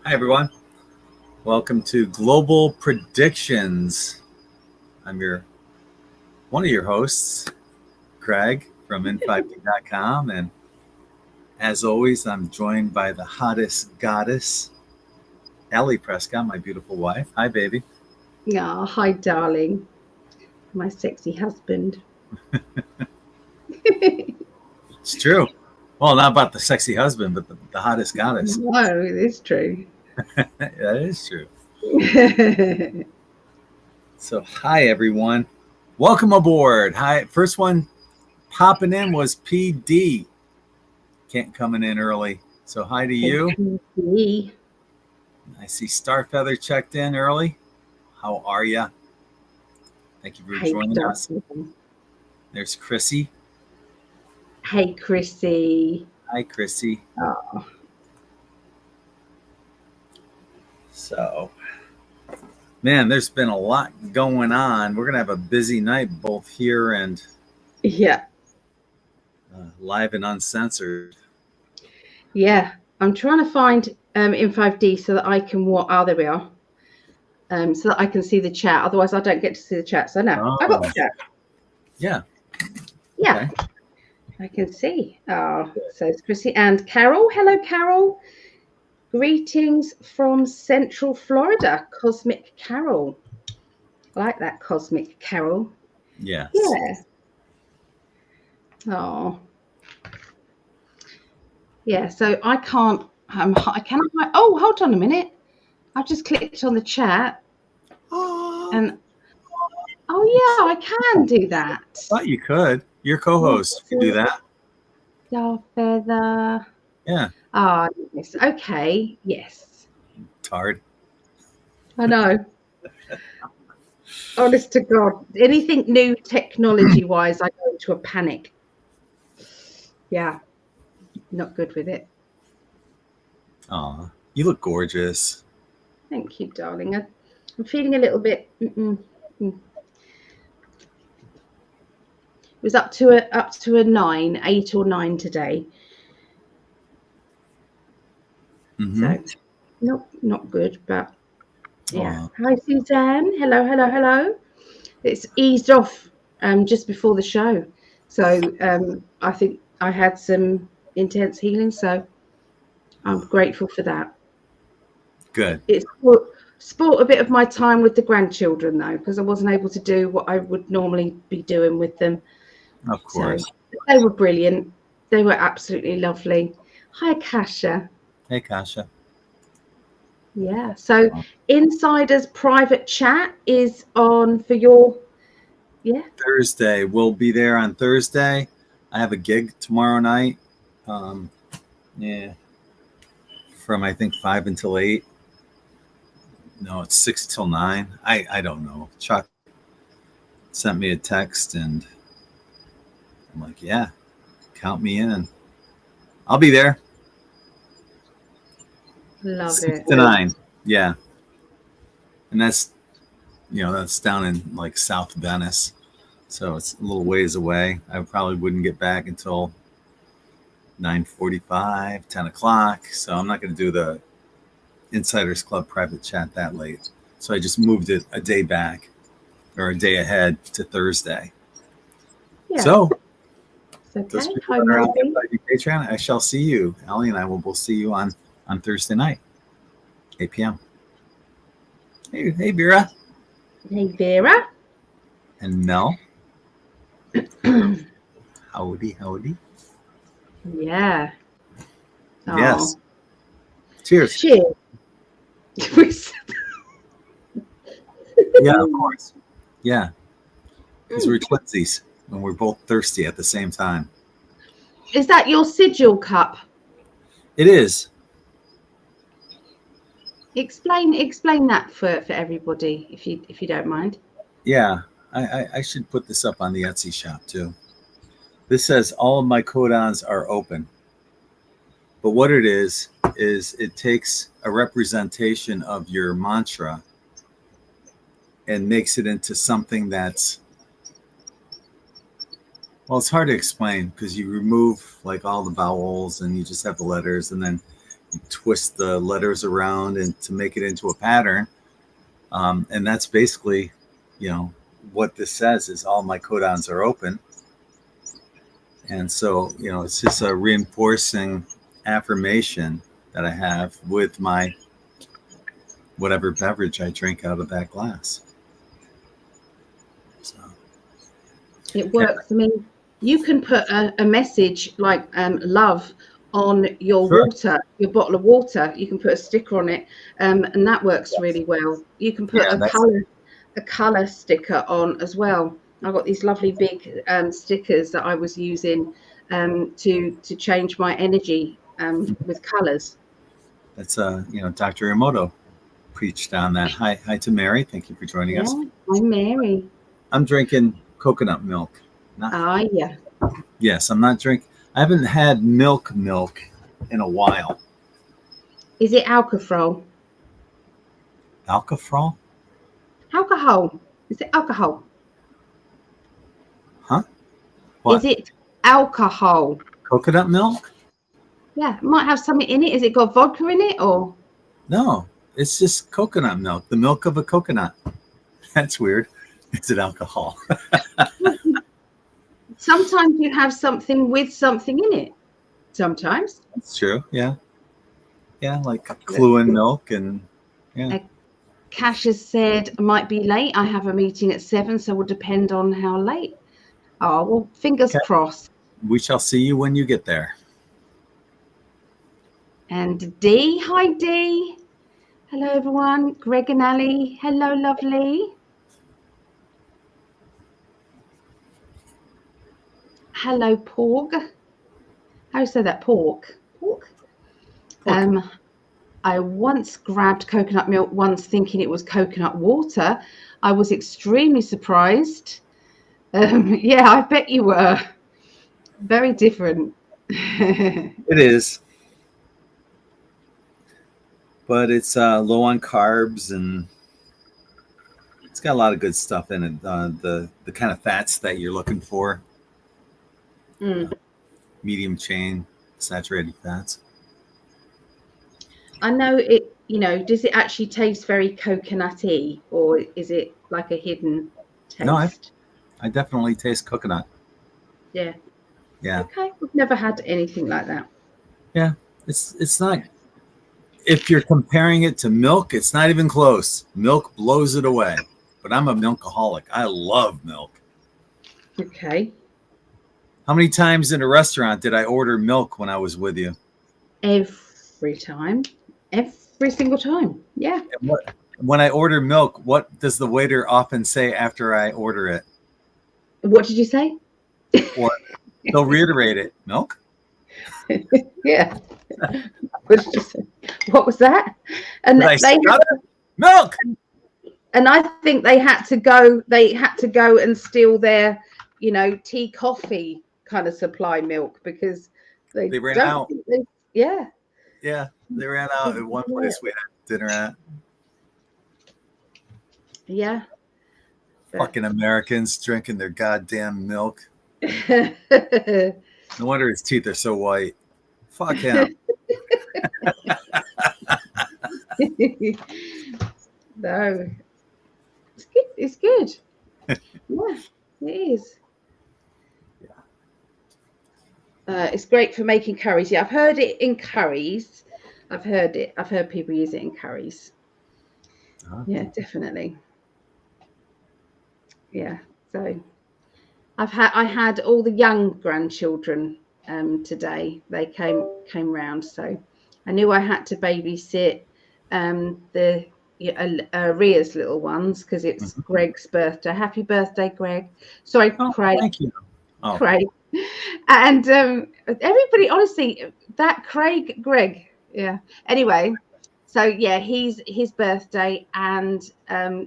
Hi, everyone. Welcome to Global Predictions. I'm one of your hosts, Greg from In5d.com. And as always, I'm joined by the hottest goddess, Ali Prescott, my beautiful wife. Hi, baby. Yeah, hi, darling. My sexy husband. It's true. Well, not about the sexy husband, but the hottest goddess. No, it is true. That is true. So, hi, everyone. Welcome aboard. Hi. First one popping in was PD. Coming in early. So, hi to you. I see Starfeather checked in early. How are you? Thank you for joining us. There's Chrissy. Hey, Chrissy. Hi, Chrissy. Oh. So, man, there's been a lot going on. We're going to have a busy night both here and live and uncensored. Yeah, I'm trying to find In5d so that I can there we are. So that I can see the chat. Otherwise, I don't get to see the chat. So now I got the chat. Yeah. Okay. I can see. Oh, so it's Chrissy and Carol. Hello, Carol. Greetings from Central Florida, Cosmic Carol. I like that, Cosmic Carol. Yes. Yeah. Oh. Yeah, so I can't, I cannot, oh, hold on a minute. I've just clicked on the chat and, oh yeah, I can do that. I thought you could. Your co-host can do that. Starfeather. Yeah. Ah, yes. Okay. Yes. Tard. I know. Honest to God, anything new technology-wise, I go into a panic. Yeah, not good with it. Aw, you look gorgeous. Thank you, darling. I'm feeling a little bit. It was up to a 9, 8 or 9 today. Mm-hmm. So not good, but yeah. Hi, Suzanne. Hello. It's eased off just before the show, so I think I had some intense healing, so I'm grateful for that. Good. It's sport a bit of my time with the grandchildren though, because I wasn't able to do what I would normally be doing with them. Of course. So they were brilliant. They were absolutely lovely. Hi, Kasha. Hey, Kasha. Yeah. So Insider's private chat is on for your Thursday. We'll be there on Thursday. I have a gig tomorrow night. From I think 5 until 8. No, it's 6 till 9. I don't know. Chuck sent me a text and I'm like, yeah, count me in and I'll be there. Love 6 it. to 9. Yeah. And that's down in like South Venice. So it's a little ways away. I probably wouldn't get back until 9:45, 10 o'clock. So I'm not going to do the Insiders Club private chat that late. So I just moved it a day back or a day ahead to Thursday. Yeah. So it's okay. Patreon, I shall see you. Ali and I will both see you on Thursday night, 8 p.m. Hey, Vera. Hey, Vera. And Mel. Howdy. Yeah. Yes. Cheers. Yeah, of course. Yeah. Because we're twinsies and we're both thirsty at the same time. Is that your Sigil cup? It is. Explain that for everybody, if you don't mind. Yeah, I should put this up on the Etsy shop too. This says all of my codons are open. But what it is it takes a representation of your mantra and makes it into something that's, well, it's hard to explain because you remove like all the vowels and you just have the letters and then twist the letters around and to make it into a pattern. And that's basically, what this says is all my codons are open. And so, it's just a reinforcing affirmation that I have with my whatever beverage I drink out of that glass. So it works. I mean, you can put a message like love on your water, your bottle of water. You can put a sticker on it, and that works really well. You can put a color sticker on as well. I've got these lovely big stickers that I was using to change my energy with colors. That's Dr. Emoto preached on that. Hi to Mary. Thank you for joining us. I'm Mary. I'm drinking coconut milk. Yeah. Yes, I'm not drinking. I haven't had milk in a while. Is it alcohol? Alcohol? Alcohol. Is it alcohol? Huh? What? Is it alcohol? Coconut milk? Yeah, it might have something in it. Is it got vodka in it or? No, it's just coconut milk. The milk of a coconut. That's weird. Is it alcohol? Sometimes you have something with something in it. Sometimes. That's true. Yeah. Yeah, like Cluin milk and yeah. Cash has said, I might be late. I have a meeting at 7, so it will depend on how late. Oh, well, fingers crossed. We shall see you when you get there. And Dee, hi Dee. Hello everyone. Greg and Ali, hello lovely. Hello Porg. How do you say that? Pork. I once grabbed coconut milk once thinking it was coconut water. I was extremely surprised. Yeah, I bet you were. Very different. It is. But it's low on carbs and it's got a lot of good stuff in it. The kind of fats that you're looking for. Medium chain saturated fats. I know it, does it actually taste very coconutty or is it like a hidden taste? No, I definitely taste coconut. Yeah. Yeah. Okay. I've never had anything like that. Yeah. It's not, if you're comparing it to milk, it's not even close. Milk blows it away. But I'm a milkaholic. I love milk. Okay. How many times in a restaurant did I order milk when I was with you? Every time. Every single time. Yeah. When I order milk, what does the waiter often say after I order it? What did you say? Or they'll reiterate it. Milk? Yeah. What did you say? What was that? And milk. And I think they had to go and steal their, tea, coffee kind of supply milk because they ran out. Yeah. Yeah, they ran out at one place we had dinner at. Yeah. Fucking Americans drinking their goddamn milk. No wonder his teeth are so white. Fuck him. No. It's good. Yeah, it is. It's great for making curries. Yeah, I've heard it in curries. I've heard people use it in curries. Yeah, definitely. Yeah. So I had all the young grandchildren today. They came round, so I knew I had to babysit Ria's little ones because it's Greg's birthday. Happy birthday, Greg. Sorry, Craig. Thank you. Craig. And everybody, honestly, that Greg. Yeah. Anyway, so yeah, his birthday, and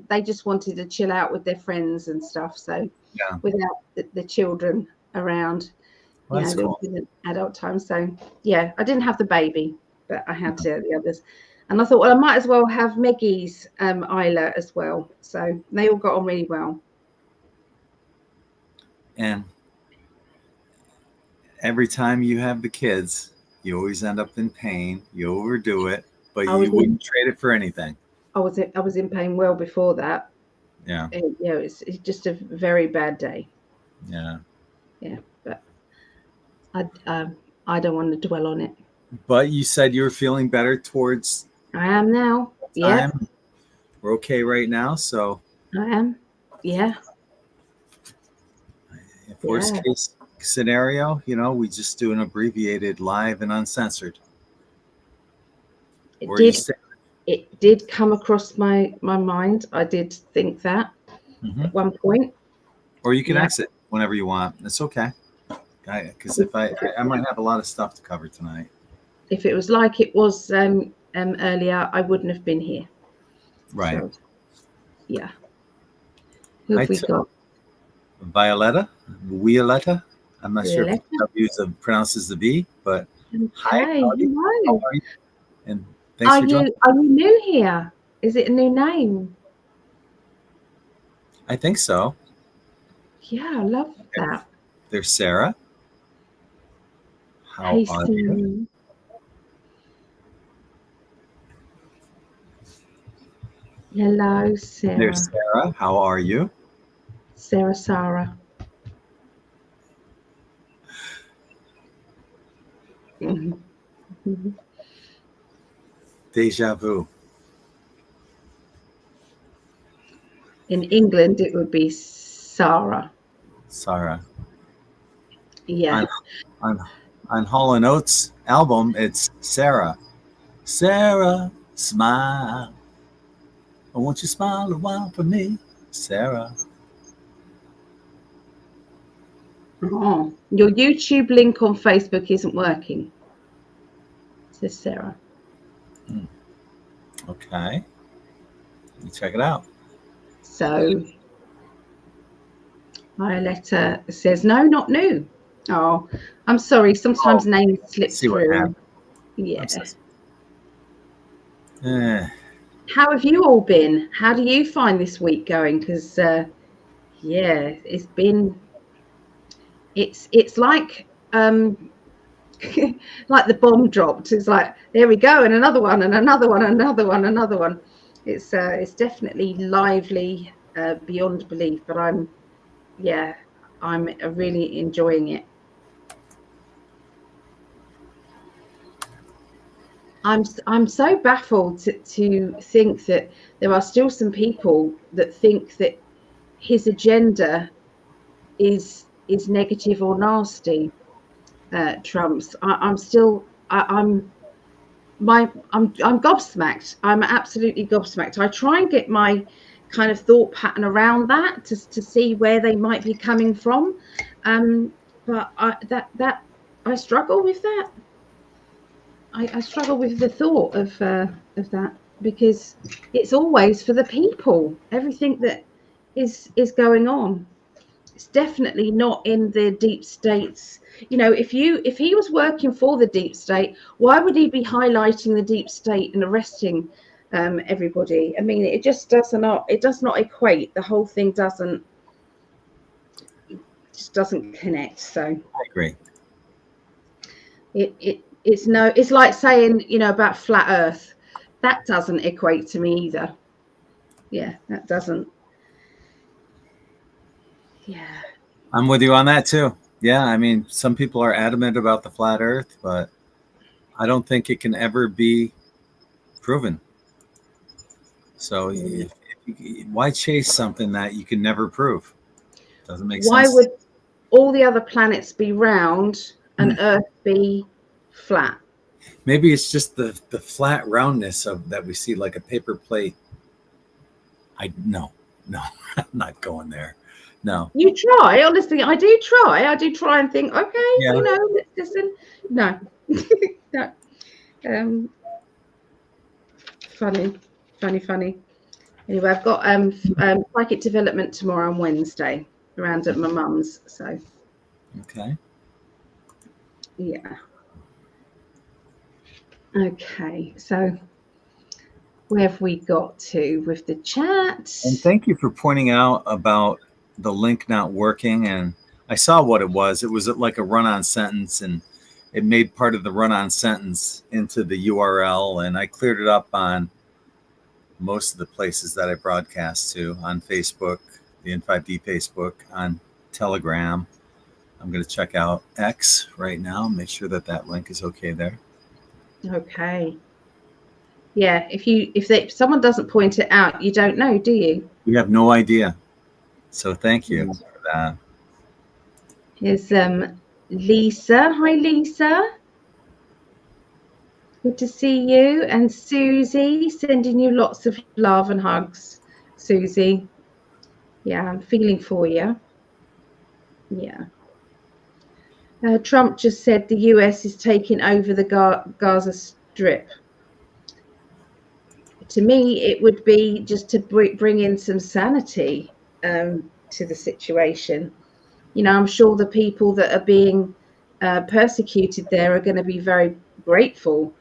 they just wanted to chill out with their friends and stuff. So without the children around, That's cool. an adult time. So yeah, I didn't have the baby, but I had the others. And I thought, well, I might as well have Maggie's Isla as well. So they all got on really well. And every time you have the kids, You always end up in pain. You overdo it, but I was you wouldn't trade it for anything. I was in pain well before that. Yeah. It's just a very bad day. Yeah. Yeah, but I don't want to dwell on it. But you said you were feeling better towards I am now. Yeah, time. We're okay right now. So I am. Yeah, if worst yeah. case scenario, we just do an abbreviated live and uncensored. It Or you did. say, It did come across my mind. I did think that at one point. or you can Yeah. exit whenever you want. It's okay. Because if I might have a lot of stuff to cover tonight. If it was like it was earlier, I wouldn't have been here. Right. So, yeah. Who have we got? Violetta. I'm not sure if Violetta. the W pronounces the V, but hi, Okay. howdy. How Hello. are you? And thanks for joining. Are you new here? Is it a new name? I think so. Yeah, I love that. There's Sarah. How Hey, are Sarah. you? Hello, Sarah. There's Sarah. How are you? Sarah. Deja vu. In England, it would be Sarah. Sarah. Yeah. On Hall & Oates album, it's Sarah. Sarah, smile. I want you to smile a while for me, Sarah. Oh, your YouTube link on Facebook isn't working, says Sarah. Okay. Check it out. So Violetta says, no, not new. Oh, I'm sorry. Sometimes names slip through. Yeah. How have you all been? How do you find this week going? Because, it's been, it's like, like the bomb dropped. It's like, there we go. And another one and another one, another one, another one. It's definitely lively beyond belief, but I'm really enjoying it. I'm so baffled to think that there are still some people that think that his agenda is negative or nasty. Trump's. I'm gobsmacked. I'm absolutely gobsmacked. I try and get my kind of thought pattern around that to see where they might be coming from, but I struggle with that. I struggle with the thought of that, because it's always for the people. Everything that is going on, it's definitely not in the deep states. If he was working for the deep state, why would he be highlighting the deep state and arresting everybody? I mean, it just does not equate. The whole thing doesn't connect. So I agree. It's like saying, about flat earth. That doesn't equate to me either. Yeah, that doesn't. Yeah. I'm with you on that too. Yeah, I mean, some people are adamant about the flat earth, but I don't think it can ever be proven. So why chase something that you can never prove? Doesn't make sense. Why would all the other planets be round and Earth be flat? Maybe it's just the flat roundness of that we see, like a paper plate. No, I'm not going there. No. You try, honestly. I do try and think, okay, let's listen. No. No. Funny. Anyway, I've got psychic development tomorrow on Wednesday around at my mum's. So. Okay. Yeah. Okay, so where have we got to with the chat? And thank you for pointing out about the link not working. And I saw what it was. It was like a run-on sentence, and it made part of the run-on sentence into the URL, and I cleared it up on most of the places that I broadcast to, on Facebook, the In5d Facebook, on Telegram. I'm going to check out X right now, make sure that that link is okay there. Okay. Yeah, if someone doesn't point it out, you don't know, do you? We have no idea. So thank you for that. Here's Lisa. Hi, Lisa. Good to see you. And Susie, sending you lots of love and hugs. Susie. Yeah, I'm feeling for you. Yeah. Trump just said the US is taking over the Gaza Strip. To me, it would be just to bring in some sanity to the situation. You know, I'm sure the people that are being persecuted there are going to be very grateful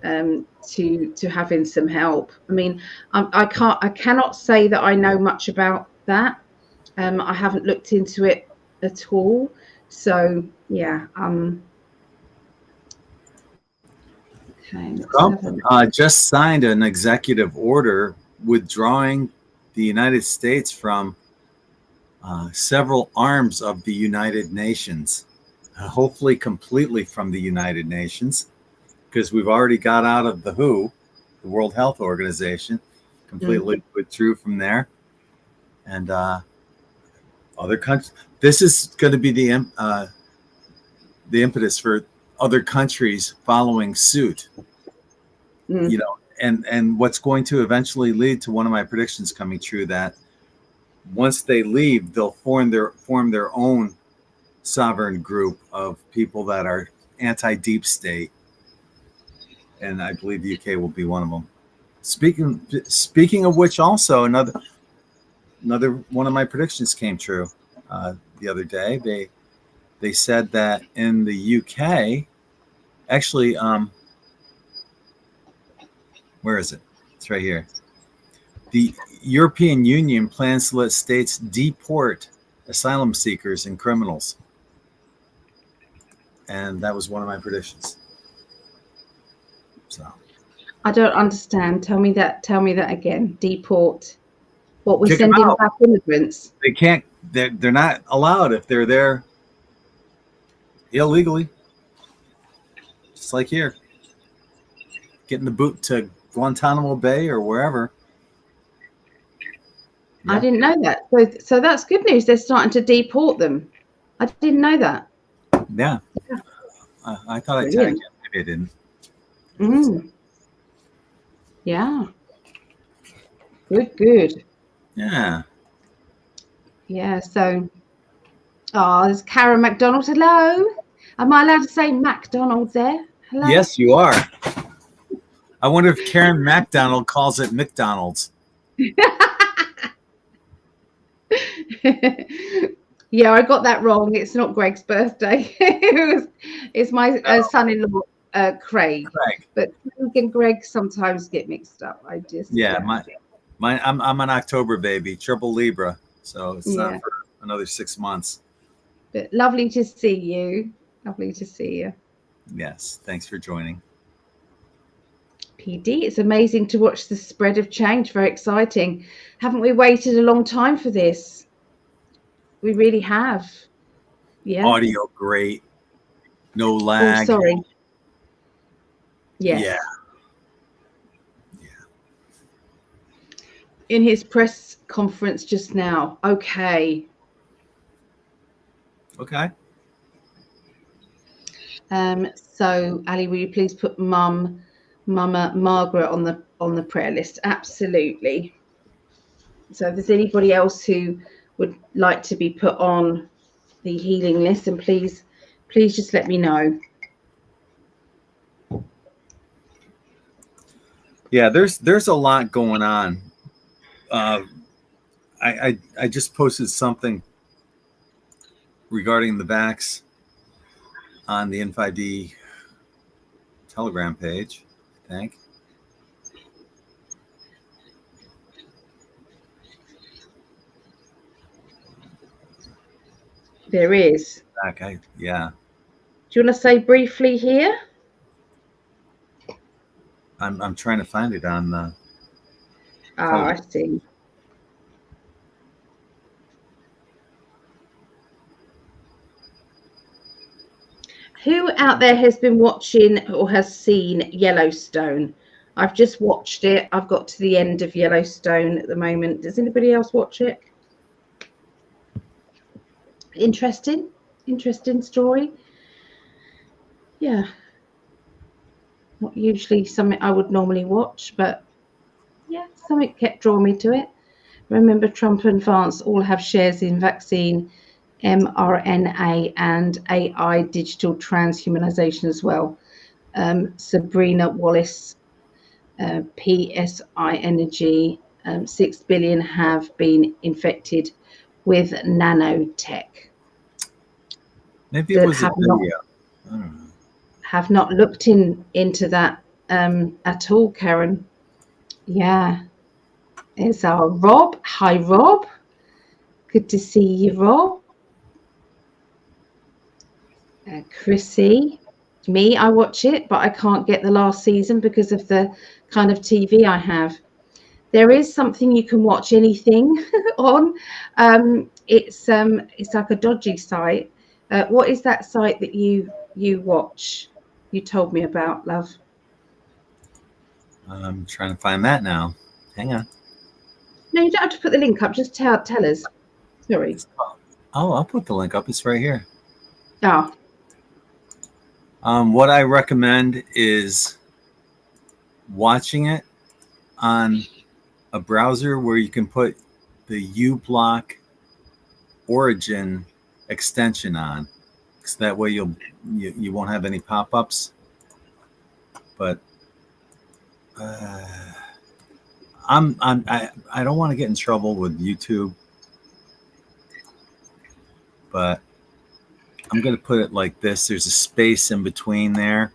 to having some help. I mean, I cannot say that I know much about that. I haven't looked into it at all. So yeah. Okay. Trump just signed an executive order withdrawing the United States from several arms of the United Nations, hopefully completely from the United Nations, because we've already got out of the WHO, the World Health Organization, completely withdrew from there. And other countries, this is going to be the impetus for other countries following suit. You know, and what's going to eventually lead to one of my predictions coming true, that once they leave, they'll form their own sovereign group of people that are anti-deep state, and I believe the UK will be one of them. Speaking of which, also another one of my predictions came true the other day. They said that in the UK, actually, where is it? It's right here. The European Union plans to let states deport asylum seekers and criminals. And that was one of my predictions. So I don't understand. Tell me that again. Deport. What, we kick send them in out. back immigrants? They can't. They're not allowed if they're there illegally. Just like here, getting the boot to Guantanamo Bay or wherever. Yeah. I didn't know that. So that's good news. They're starting to deport them. I didn't know that. Yeah. I thought I tagged you. Maybe I didn't. Yeah. Good. Yeah. Yeah. So, there's Karen McDonald. Hello. Am I allowed to say McDonald there? Hello. Yes, you are. I wonder if Karen McDonald calls it McDonald's. Yeah, I got that wrong. It's not Greg's birthday. It's my son-in-law, Craig. But Craig and Greg sometimes get mixed up. I'm an October baby, triple Libra, so it's not for another 6 months. But lovely to see you. Lovely to see you. Yes, thanks for joining. PD, it's amazing to watch the spread of change. Very exciting. Haven't we waited a long time for this? We really have. Yeah. Audio great. No lag. Oh, sorry. Yes. Yeah. In his press conference just now. Okay. So Ali, will you please put Mama Margaret on the prayer list? Absolutely. So if there's anybody else who would like to be put on the healing list, and please just let me know. Yeah, there's a lot going on. I just posted something regarding the vax on the In5d Telegram page, I think. There is. Okay, yeah. you want to say briefly here? I'm trying to find it on the. I see. Who out there has been watching or has seen Yellowstone? I've just watched it. I've got to the end of Yellowstone at the moment. Does anybody else watch it? Interesting story. Yeah. Not usually something I would normally watch, but yeah, something kept drawing me to it. Remember, Trump and France all have shares in vaccine, mRNA, and AI digital transhumanization as well. Sabrina Wallace, PSI Energy, 6 billion have been infected with nanotech. Maybe it was a video. I don't know. Have not looked into that at all, Karen. Yeah. It's our Rob. Hi, Rob. Good to see you, Rob. Chrissy. Me, I watch it, but I can't get the last season because of the kind of TV I have. There is something you can watch anything on. It's like a dodgy site. What is that site that you watch? You told me about, love. I'm trying to find that now. Hang on. No, you don't have to put the link up. Just tell us. Sorry. Oh, I'll put the link up. It's right here. Oh. What I recommend is watching it on a browser where you can put the uBlock Origin extension on, because that way you won't have any pop-ups. But I don't want to get in trouble with YouTube, but I'm going to put it like this. There's a space in between there.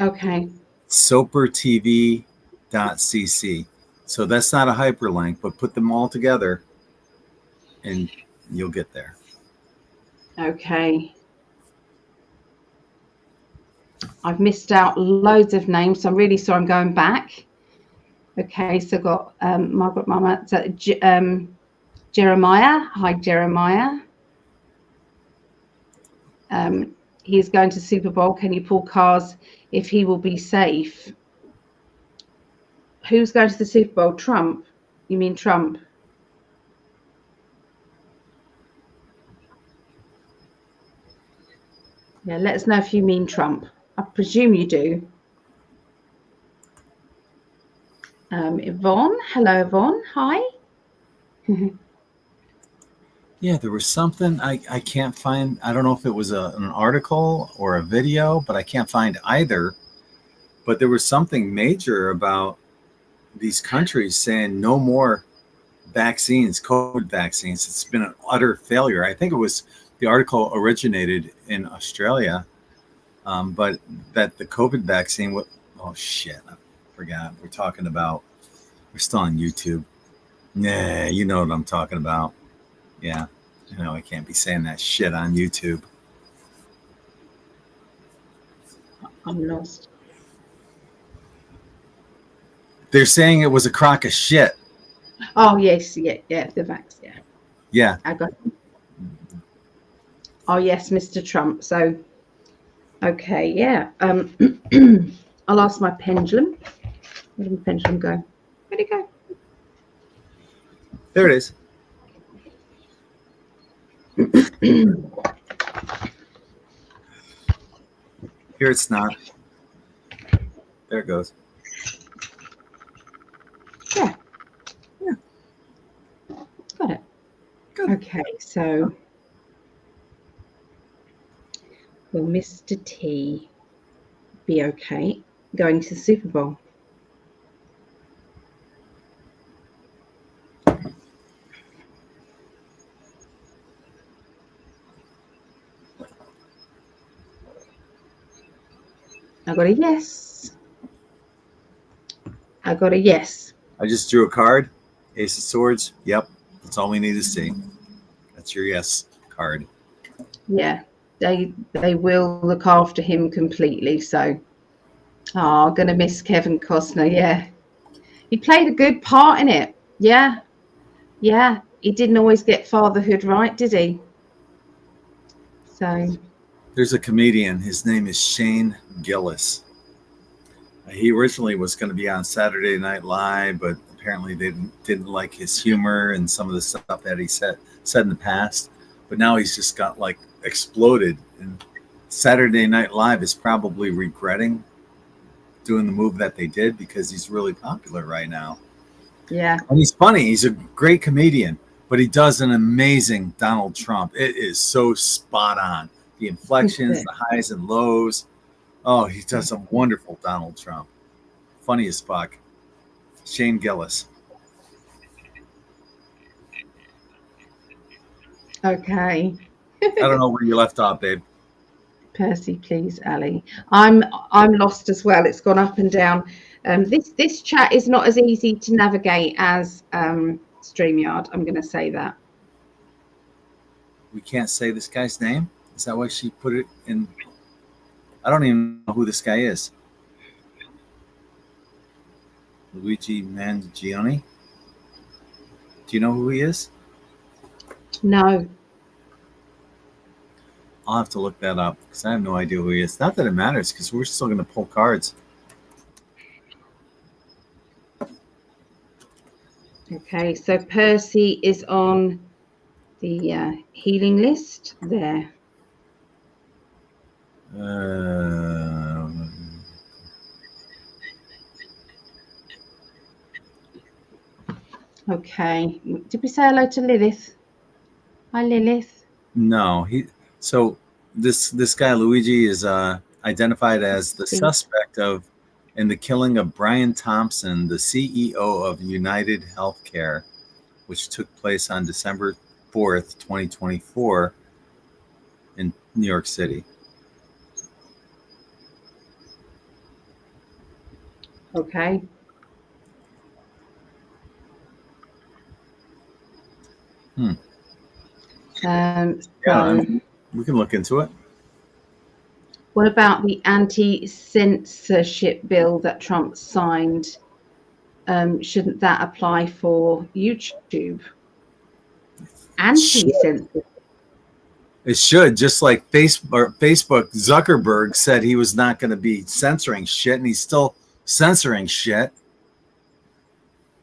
Okay. sopertv.cc. So that's not a hyperlink, but put them all together and you'll get there. Okay. I've missed out loads of names, so I'm really sorry. I'm going back. Okay, so I've got Margaret Mama, so, Jeremiah. Hi, Jeremiah. He's going to Super Bowl. Can you pull cars if he will be safe? Who's going to the Super Bowl? Trump? You mean Trump? Yeah, let us know if you mean Trump. I presume you do. Yvonne. Hello, Yvonne. Hi. Yeah, there was something I can't find. I don't know if it was an article or a video, but I can't find either. But there was something major about these countries saying no more vaccines, COVID vaccines. It's been an utter failure. I think it was the article originated in Australia, but that the COVID vaccine. Oh shit! I forgot. We're still on YouTube. Yeah, you know what I'm talking about. Yeah, I know I can't be saying that shit on YouTube. I'm lost. They're saying it was a crock of shit. Oh yes, yeah, the vax, yeah. Yeah. I got it. Oh yes, Mr. Trump. So, okay, yeah. I lost my pendulum. Where did my pendulum go? Where'd it go? There it is. Here it's not. There it goes. Yeah. Got it. Good. Okay, so will Mr. T be okay going to the Super Bowl? I got a yes. I got a yes. I just drew a card. Ace of Swords. Yep. That's all we need to see. That's your yes card. Yeah. they will look after him completely. So, gonna miss Kevin Costner. Yeah, he played a good part in it. Yeah, yeah. He didn't always get fatherhood right, did he? So There's a comedian. His name is Shane Gillis. He originally was going to be on Saturday Night Live, but apparently they didn't like his humor and some of the stuff that he said in the past. But now he's just got like exploded. And Saturday Night Live is probably regretting doing the move that they did because he's really popular right now. yeah, and he's funny. He's a great comedian, but he does an amazing Donald Trump. It is so spot on. The inflections, the highs and lows. Oh, he does a wonderful Donald Trump. Funny as fuck. Shane Gillis. okay. I don't know where you left off, babe. Percy, please, Ali. I'm lost as well. It's gone up and down. This chat is not as easy to navigate as StreamYard. I'm going to say that. We can't say this guy's name? Is that why she put it in? I don't even know who this guy is. Luigi Mangione? Do you know who he is? No. I'll have to look that up because I have no idea who he is. Not that it matters because we're still going to pull cards. Okay, so Percy is on the healing list there. Okay. Did we say hello to Lilith? Hi, Lilith. No, so this guy Luigi is identified as the suspect in the killing of Brian Thompson, the CEO of United Healthcare, which took place on December 4th, 2024 in New York City. Okay. We can look into it. What about the anti-censorship bill that Trump signed? Shouldn't that apply for YouTube? Anti-censorship. It should, just like Facebook. Zuckerberg said he was not going to be censoring shit, and he's still censoring shit.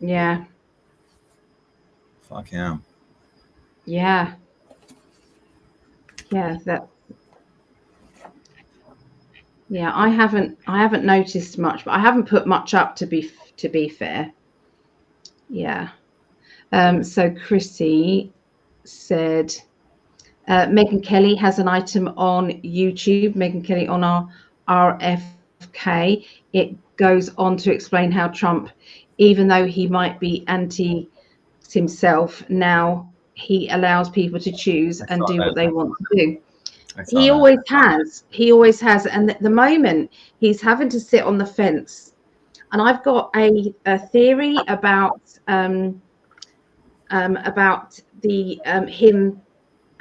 Yeah. Fuck him. Yeah. Yeah, yeah, I haven't noticed much, but I haven't put much up to be fair. Yeah. So Chrissy said Megyn Kelly has an item on YouTube. Megyn Kelly on our RFK. It goes on to explain how Trump, even though he might be anti himself, now he allows people to choose and do what they want to do. He always has. And at the moment, he's having to sit on the fence. And I've got a theory about the him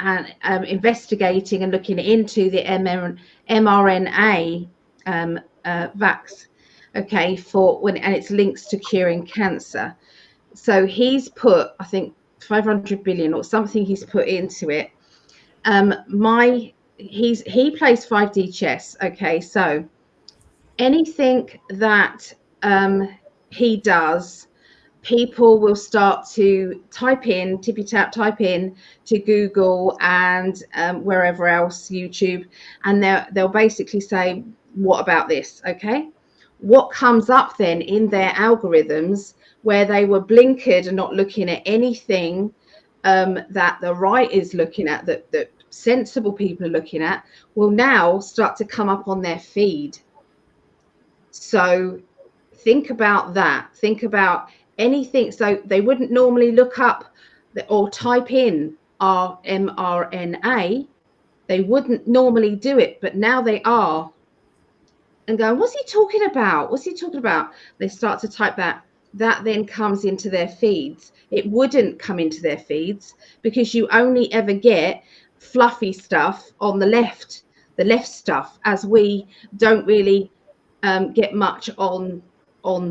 and investigating and looking into the mRNA vax. Okay, and its links to curing cancer. So he's put, I think, 500 billion or something he's put into it. He plays 5D chess. Okay, so anything that he does, people will start to type in to Google and wherever else, YouTube, and they'll basically say, what about this? Okay, what comes up then in their algorithms where they were blinkered and not looking at anything that the right is looking at, that sensible people are looking at, will now start to come up on their feed. So think about that. Think about anything. So they wouldn't normally look up or type in our mRNA. They wouldn't normally do it, but now they are. And going, what's he talking about? What's he talking about? They start to type that. That then comes into their feeds. It wouldn't come into their feeds because you only ever get fluffy stuff on the left stuff, as we don't really get much on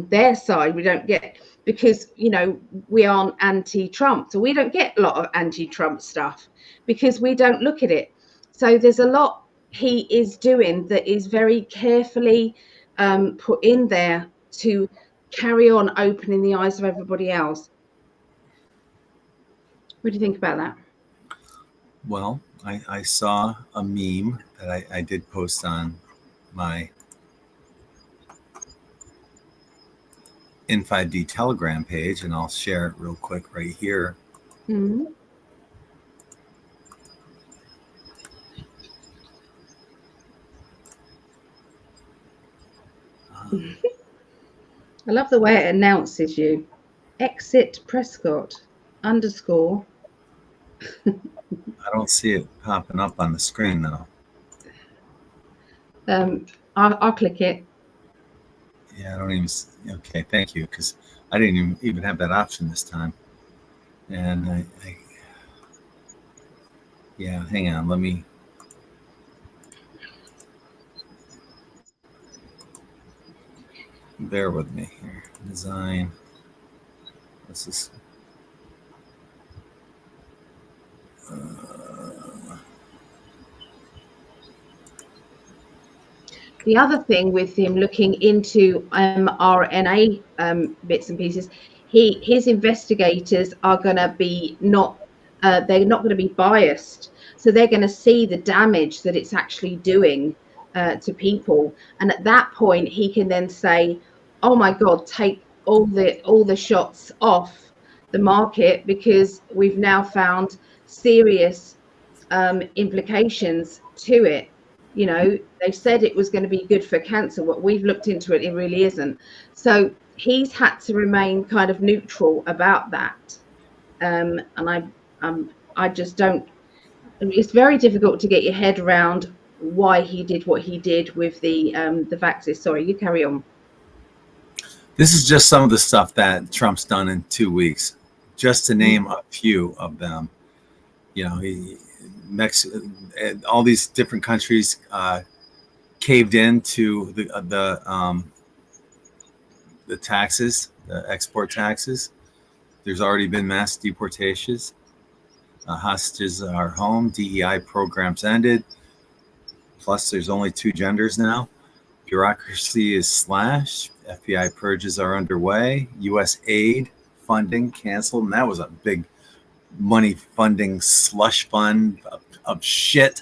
their side. We don't get, because we aren't anti-Trump, so we don't get a lot of anti-Trump stuff because we don't look at it. So there's a lot he is doing that is very carefully put in there to carry on opening the eyes of everybody else. What do you think about that? Well, I saw a meme that I did post on my In5d Telegram page, and I'll share it real quick right here. Mm-hmm. I love the way it announces you. Exit Prescott _ I don't see it popping up on the screen though. I'll click it. Yeah, I don't even. Okay, thank you, because I didn't even have that option this time. And yeah, hang on, let me. Bear with me here. Design. What's this? The other thing with him looking into mRNA bits and pieces, his investigators are going to be they're not going to be biased, so they're going to see the damage that it's actually doing to people, and at that point he can then say, oh my God, take all the shots off the market, because we've now found serious implications to it. They said it was going to be good for cancer. What we've looked into it, it really isn't. So he's had to remain kind of neutral about that. And I just don't. It's very difficult to get your head around why he did what he did with the vaccine. Sorry, you carry on. This is just some of the stuff that Trump's done in 2 weeks, just to name a few of them. All these different countries caved into the taxes, the export taxes. There's already been mass deportations. Hostages are home. DEI programs ended. Plus, there's only 2 genders now. Bureaucracy is slashed. FBI purges are underway. U.S. aid funding canceled, and that was a big money funding slush fund of shit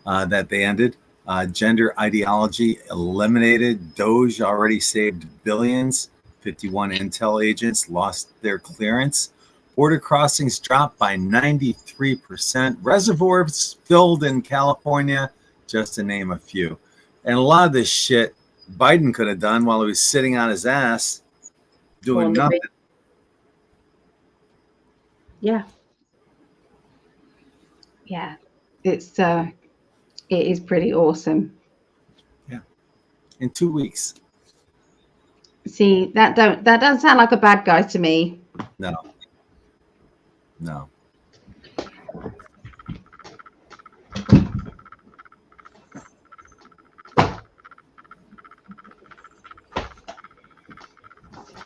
that they ended. Gender ideology eliminated. Doge already saved billions. 51 intel agents lost their clearance. Border crossings dropped by 93%. Reservoirs filled in California, just to name a few. And a lot of this shit Biden could have done while he was sitting on his ass doing nothing. Yeah. It is pretty awesome. Yeah. In 2 weeks. See, that doesn't sound like a bad guy to me. No.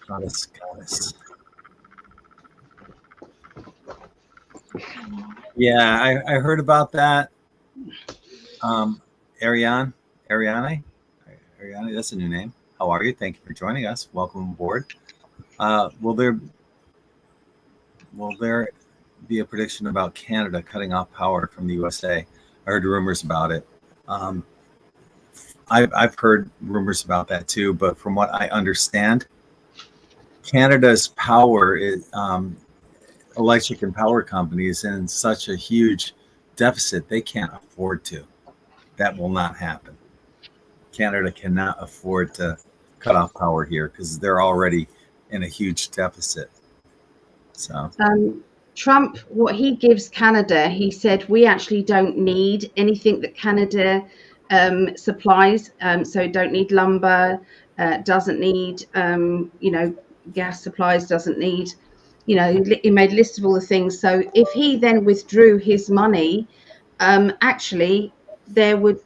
Goddess. Yeah, I heard about that. Ariane, that's a new name. How are you? Thank you for joining us. Welcome aboard. Will there be a prediction about Canada cutting off power from the USA? I heard rumors about it. I've heard rumors about that too, but from what I understand, Canada's power is electric and power companies in such a huge deficit they can't afford to. That will not happen. Canada cannot afford to cut off power here because they're already in a huge deficit. So Trump, what he gives Canada, he said we actually don't need anything that Canada supplies. So don't need lumber, doesn't need gas supplies, doesn't need he made a list of all the things. So if he then withdrew his money, actually there would,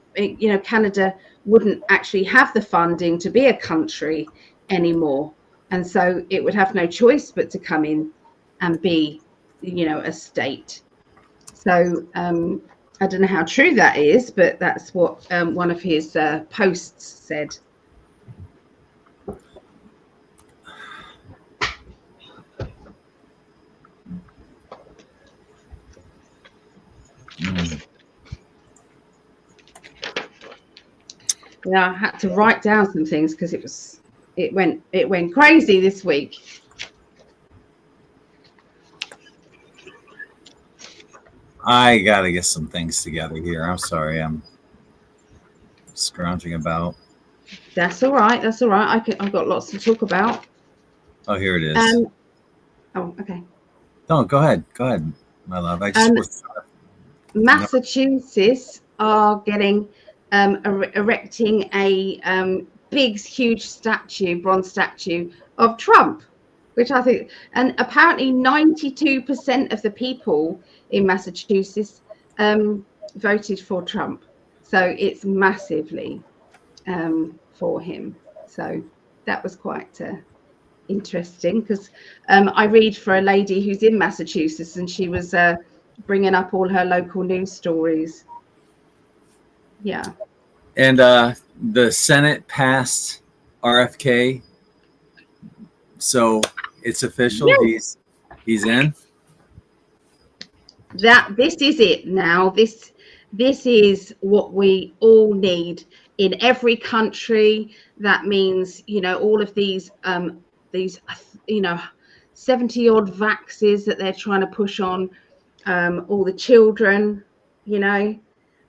Canada wouldn't actually have the funding to be a country anymore, and so it would have no choice but to come in and be, a state. So I don't know how true that is, but that's what one of his posts said. Yeah, I had to write down some things because it went crazy this week. I gotta get some things together here. I'm sorry, I'm scrounging about. That's all right. That's all right. I've got lots to talk about. Oh, here it is. Oh, okay. No, go ahead, my love. I just Massachusetts are getting erecting a big, huge statue, bronze statue of Trump, which I think, and apparently 92% of the people in Massachusetts voted for Trump. So it's massively for him. So that was quite interesting, because I read for a lady who's in Massachusetts, and she was bringing up all her local news stories. Yeah. And the Senate passed RFK, so it's official. Yes. He's in. This is it now. This is what we all need in every country. That means, all of these 70 odd vaxes that they're trying to push on all the children,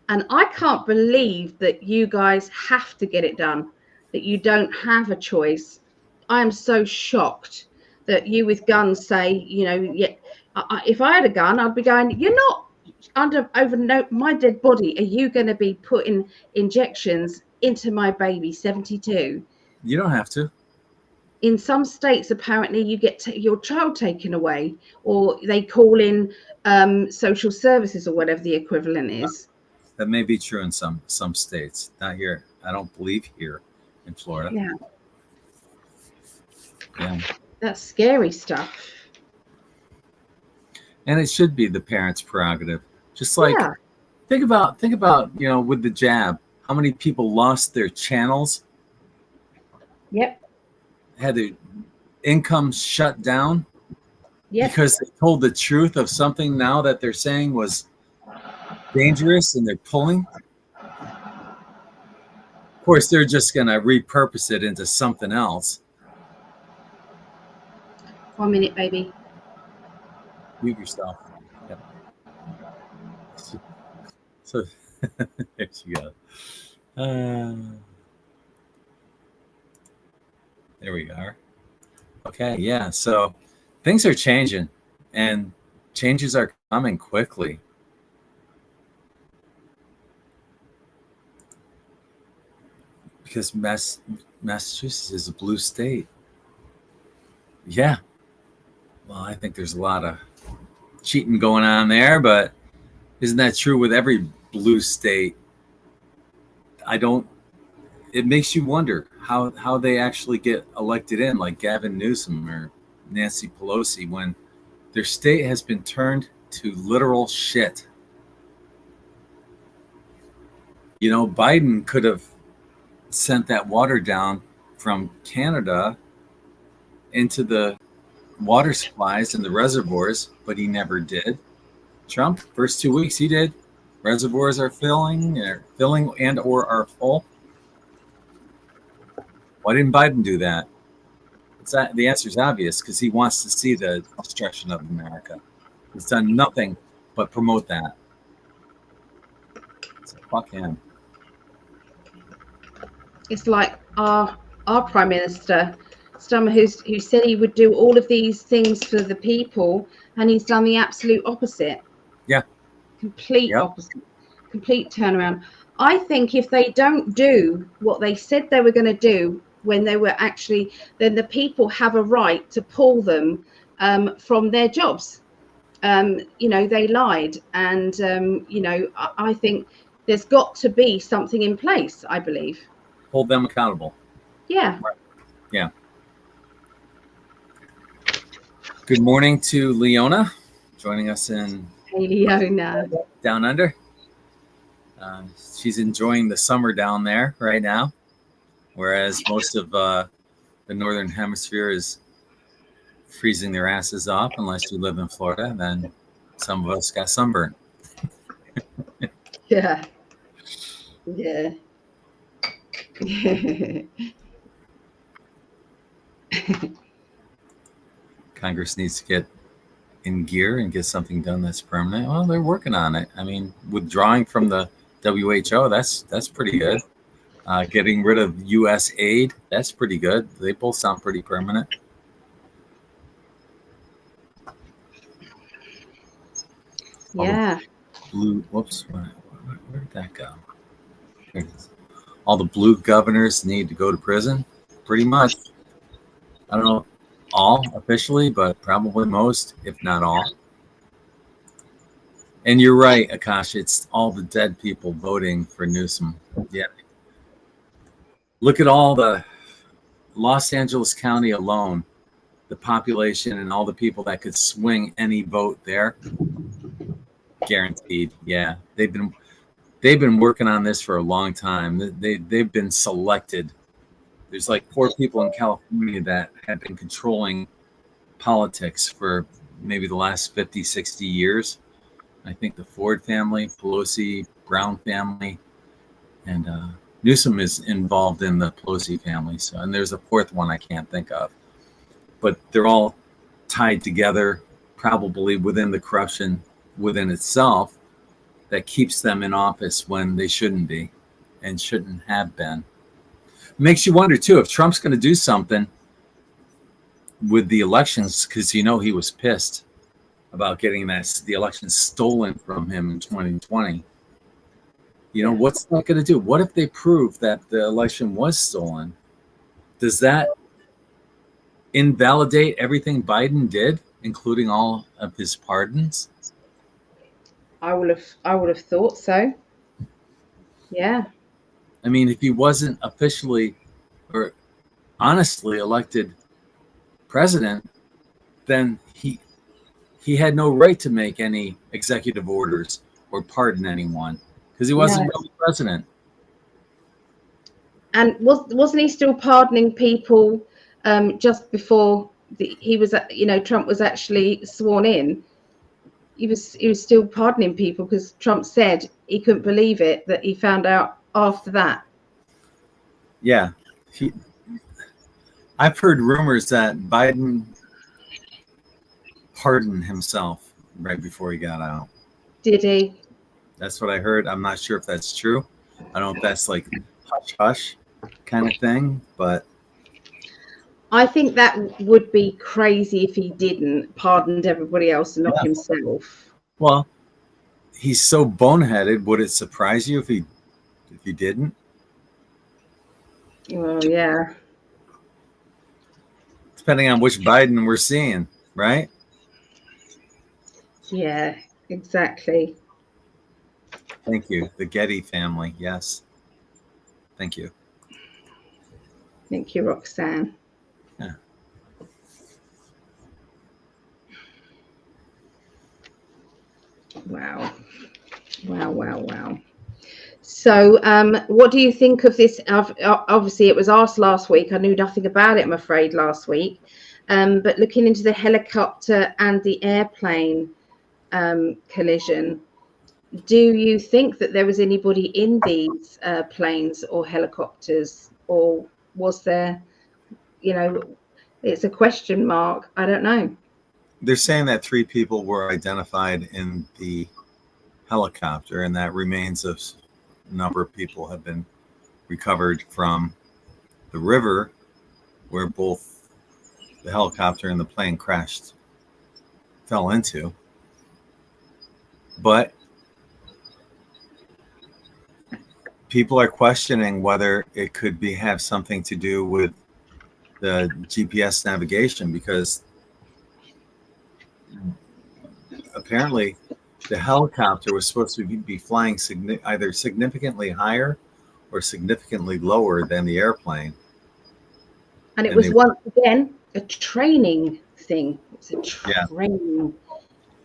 and I can't believe that you guys have to get it done, that you don't have a choice. I am so shocked that you with guns say, if I had a gun, I'd be going, you're not over my dead body. Are you going to be putting injections into my baby 72? You don't have to. In some states, apparently, you get your child taken away, or they call in social services or whatever the equivalent is. That may be true in some states. Not here. I don't believe here in Florida. Yeah. That's scary stuff. And it should be the parents' prerogative. Just like think about with the jab, how many people lost their channels? Yep. Had their income shut down because they told the truth of something now that they're saying was dangerous, and they're pulling. Of course, they're just going to repurpose it into something else. 1 minute, baby. Mute yourself. Yep. So there you go. There we are. Okay, yeah. So things are changing, and changes are coming quickly. Because Massachusetts is a blue state. Yeah. Well, I think there's a lot of cheating going on there, but isn't that true with every blue state? It makes you wonder how they actually get elected in, like Gavin Newsom or Nancy Pelosi, when their state has been turned to literal shit. Biden could have sent that water down from Canada into the water supplies and the reservoirs, but he never did. Trump, first 2 weeks he did. Reservoirs are filling and or are full. Why didn't Biden do that? The answer is obvious, because he wants to see the destruction of America. He's done nothing but promote that. So fuck him. It's like our Prime Minister, someone who said he would do all of these things for the people, and he's done the absolute opposite. Yeah. Complete opposite. Complete turnaround. I think if they don't do what they said they were going to do when they were actually, then the people have a right to pull them from their jobs. They lied, and I think there's got to be something in place. I believe. Hold them accountable. Yeah. Yeah. Good morning to Leona, joining us in Leona down under. She's enjoying the summer down there right now, whereas most of the northern hemisphere is freezing their asses off. Unless you live in Florida, then some of us got sunburned. Yeah. Congress needs to get in gear and get something done that's permanent. Well, they're working on it. I mean, withdrawing from the WHO, that's pretty good. Getting rid of U.S. aid, that's pretty good. They both sound pretty permanent. Yeah. Blue. Whoops. Where did that go? There it is. All the blue governors need to go to prison. Pretty much. I don't know all officially, but probably most, if not all. And you're right, Akash. It's all the dead people voting for Newsom. Yeah. Look at all the Los Angeles County alone, the population and all the people that could swing any vote there. Guaranteed. Yeah. They've been working on this for a long time. They've been selected. There's like poor people in California that have been controlling politics for maybe the last 50, 60 years. I think the Ford family, Pelosi, Brown family, and Newsom is involved in the Pelosi family. So, and there's a fourth one I can't think of. But they're all tied together, probably within the corruption within itself that keeps them in office when they shouldn't be and shouldn't have been. Makes you wonder, too, if Trump's going to do something with the elections, because he was pissed about getting the election stolen from him in 2020. What's that going to do? What if they prove that the election was stolen? Does that invalidate everything Biden did, including all of his pardons? I would have thought so. Yeah. I mean, if he wasn't officially or honestly elected president, then he had no right to make any executive orders or pardon anyone because he wasn't really president. And wasn't he still pardoning people just before Trump was actually sworn in? He was still pardoning people because Trump said he couldn't believe it that he found out after that. Yeah. I've heard rumors that Biden pardoned himself right before he got out. Did he? That's what I heard. I'm not sure if that's true. I don't know if that's like hush hush kind of thing, but I think that would be crazy if he didn't pardoned everybody else and not himself. Well, he's so boneheaded. Would it surprise you if he didn't? Well, yeah. Depending on which Biden we're seeing, right? Yeah, exactly. Thank you. The Getty family. Yes. Thank you. Thank you, Roxanne. Yeah. Wow. So what do you think of this? Obviously, it was asked last week. I knew nothing about it, I'm afraid, last week. But looking into the helicopter and the airplane collision, do you think that there was anybody in these planes or helicopters, or was there, it's a question mark. I don't know. They're saying that 3 people were identified in the helicopter and that remains of a number of people have been recovered from the river where both the helicopter and the plane fell into. But people are questioning whether it could have something to do with the GPS navigation, because apparently the helicopter was supposed to be flying either significantly higher or significantly lower than the airplane. And it was once again a training thing. It's a training.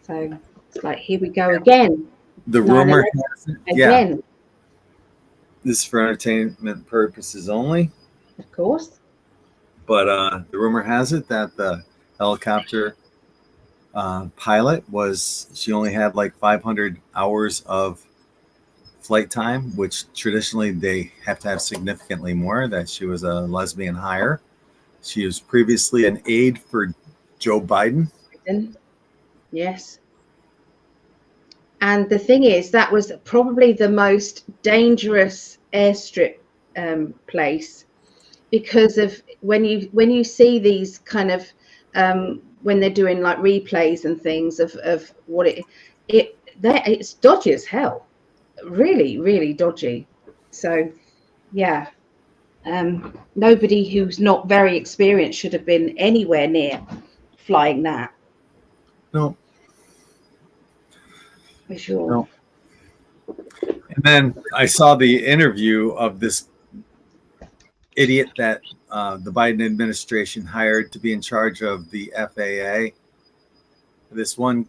So it's like, here we go again. The rumor has it, again. This is for entertainment purposes only. Of course. But the rumor has it that the helicopter pilot she only had like 500 hours of flight time, which traditionally they have to have significantly more, that she was a lesbian hire. She was previously an aide for Joe Biden. Yes. And the thing is, that was probably the most dangerous airstrip place, because of when you see these kind of when they're doing like replays and things of what it's dodgy as hell, really, really dodgy. So yeah, nobody who's not very experienced should have been anywhere near flying that. No. For sure. No. And then I saw the interview of this idiot that the Biden administration hired to be in charge of the FAA. This one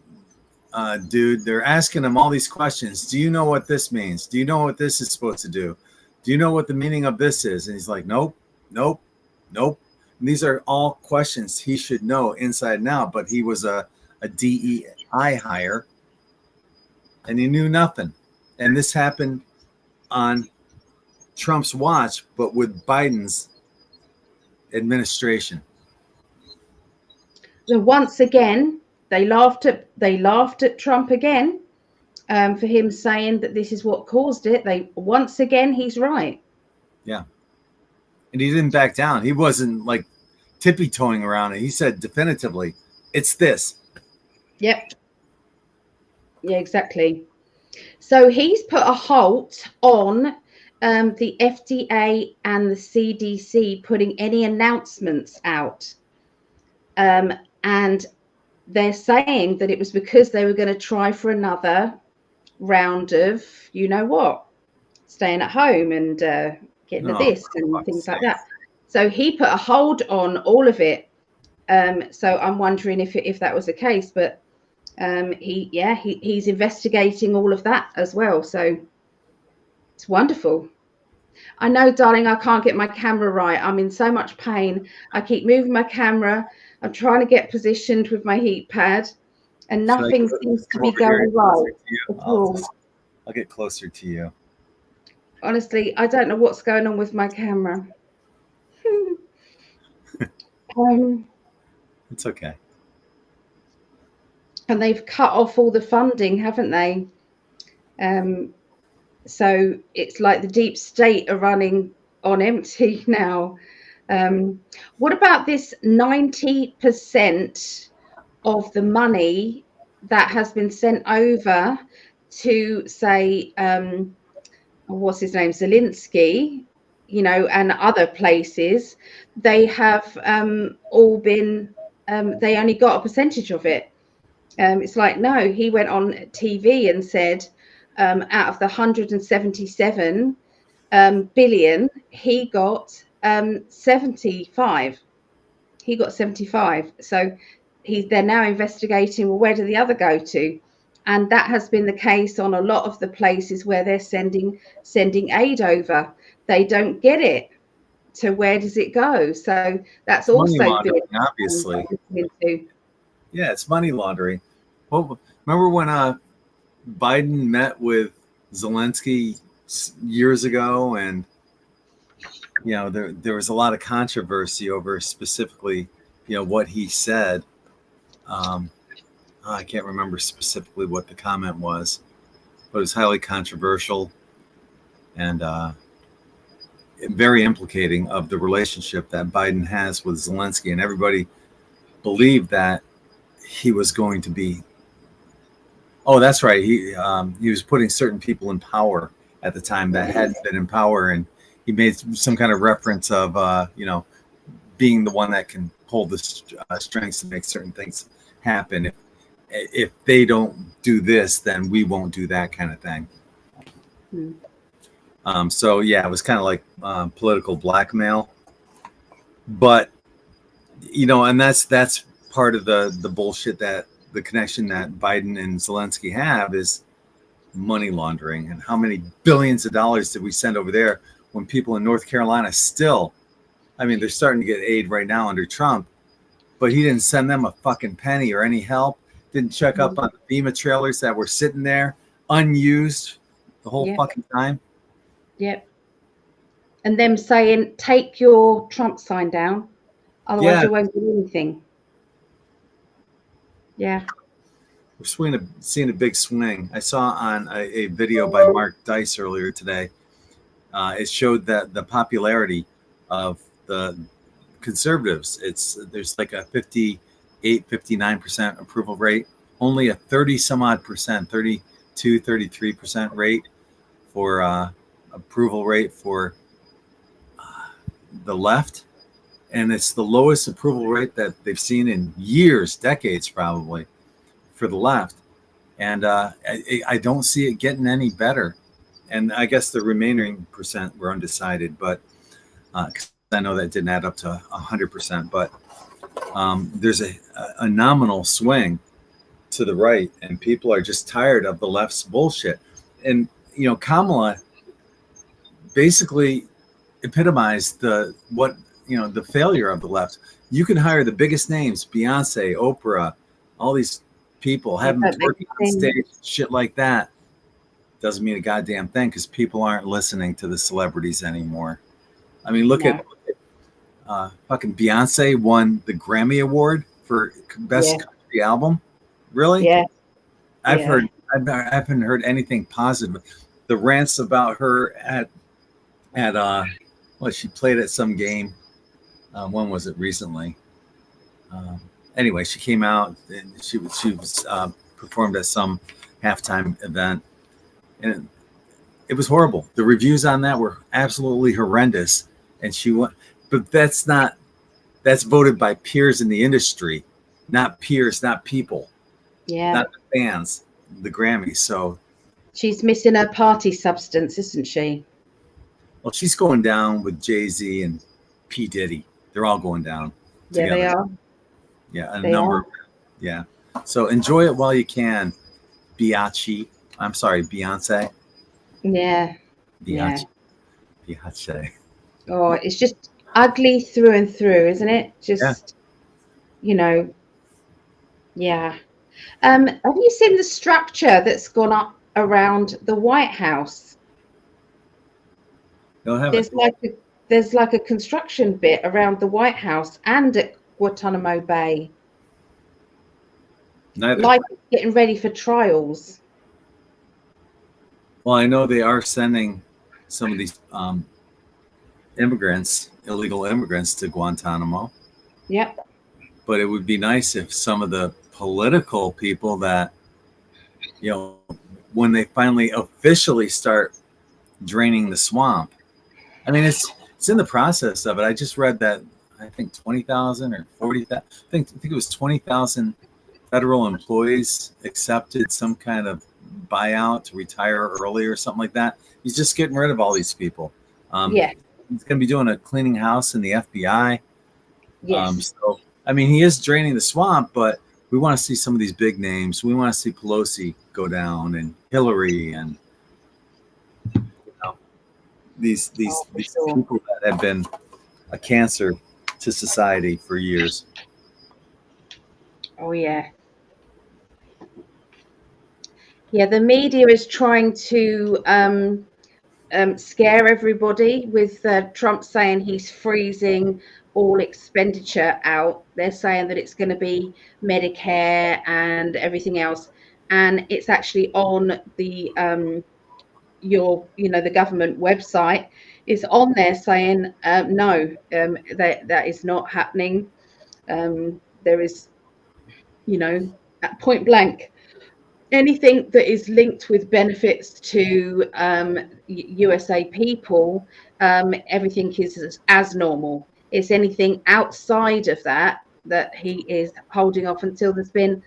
dude, they're asking him all these questions. Do you know what this means? Do you know what this is supposed to do? Do you know what the meaning of this is? And he's like, nope, nope, nope. And these are all questions he should know inside and out, but he was a DEI hire and he knew nothing. And this happened on Trump's watch, but with Biden's administration. So once again, they laughed at Trump again for him saying that this is what caused it. Once again, he's right. Yeah. And he didn't back down. He wasn't like tippy-toeing around it. He said definitively, it's this. Yep. Yeah, exactly. So he's put a halt on the FDA and the CDC putting any announcements out. And they're saying that it was because they were going to try for another round of, you know what, staying at home and getting this and things like that. So he put a hold on all of it. So I'm wondering if that was the case, but he's investigating all of that as well. So it's wonderful. I know, darling, I can't get my camera right. I'm in so much pain. I keep moving my camera. I'm trying to get positioned with my heat pad, and nothing seems to be going right at all. I'll get closer to you. Honestly, I don't know what's going on with my camera. It's okay. And they've cut off all the funding, haven't they? So it's like the deep state are running on empty now. What about this 90% of the money that has been sent over to, say, what's his name, Zelensky, and other places? They have all been, they only got a percentage of it. It's like, no, he went on TV and said, out of the 177 billion, he got 75. He got 75. So they're now investigating, well, where do the other go to? And that has been the case on a lot of the places where they're sending aid over. They don't get it. So where does it go? So that's also been obviously. Yeah, it's money laundering. Well, remember when Biden met with Zelensky years ago, and there was a lot of controversy over specifically what he said. I can't remember specifically what the comment was, but it was highly controversial and very implicating of the relationship that Biden has with Zelensky, and everybody believed that he was going to be. Oh, that's right. He was putting certain people in power at the time that hadn't been in power, and he made some kind of reference of being the one that can pull the strings to make certain things happen. if they don't do this, then we won't do that kind of thing. So yeah, it was kind of like political blackmail. But and that's part of the bullshit, that the connection that Biden and Zelensky have is money laundering. And how many billions of dollars did we send over there when people in North Carolina still, I mean, they're starting to get aid right now under Trump, but he didn't send them a fucking penny or any help. Didn't check up on the FEMA trailers that were sitting there unused the whole fucking time. Yep. And them saying, take your Trump sign down, otherwise you won't do anything. Yeah. We're seeing a big swing. I saw on a video by Mark Dice earlier today. It showed that the popularity of the conservatives, there's like a 59% approval rate, only a 33% rate for approval rate for the left. And it's the lowest approval rate that they've seen in years, decades probably, for the left. And I don't see it getting any better. And I guess the remaining percent were undecided, but because I know that didn't add up to 100%, but there's a nominal swing to the right, and people are just tired of the left's bullshit. And Kamala basically epitomized the failure of the left. You can hire the biggest names, Beyonce, Oprah, all these people, have them working on stage, shit like that. Doesn't mean a goddamn thing, because people aren't listening to the celebrities anymore. I mean, look at fucking Beyonce won the Grammy Award for best country album. Really? Yeah. I haven't heard anything positive. The rants about her at she played at some game. When was it? Recently. Anyway, she came out and she was performed at some halftime event, and it was horrible. The reviews on that were absolutely horrendous. And she won, but that's voted by peers in the industry, not peers, not people, not the fans, the Grammys. So she's missing her party substance, isn't she? Well, she's going down with Jay-Z and P. Diddy. They're all going down together. Yeah, they are. Yeah, number. Yeah. So enjoy it while you can, Beyonce. Yeah. Beyonce. Oh, it's just ugly through and through, isn't it? Just, Yeah. Have you seen the structure that's gone up around the White House? There's like a construction bit around the White House and at Guantanamo Bay. Neither. Like getting ready for trials. Well, I know they are sending some of these illegal immigrants to Guantanamo. Yep. But it would be nice if some of the political people that, when they finally officially start draining the swamp. I mean, it's in the process of it. I just read that I think 20,000 or 40,000. I think it was 20,000 federal employees accepted some kind of buyout to retire early or something like that. He's just getting rid of all these people. He's going to be doing a cleaning house in the FBI. Yes. So, I mean, he is draining the swamp, but we want to see some of these big names. We want to see Pelosi go down and Hillary and these people that have been a cancer to society for years. Oh, yeah. Yeah, the media is trying to scare everybody with Trump saying he's freezing all expenditure out. They're saying that it's going to be Medicare and everything else, and it's actually on the the government website is on there saying no, that is not happening. There is, at point blank, anything that is linked with benefits to USA people, everything is as normal. It's anything outside of that he is holding off until there's been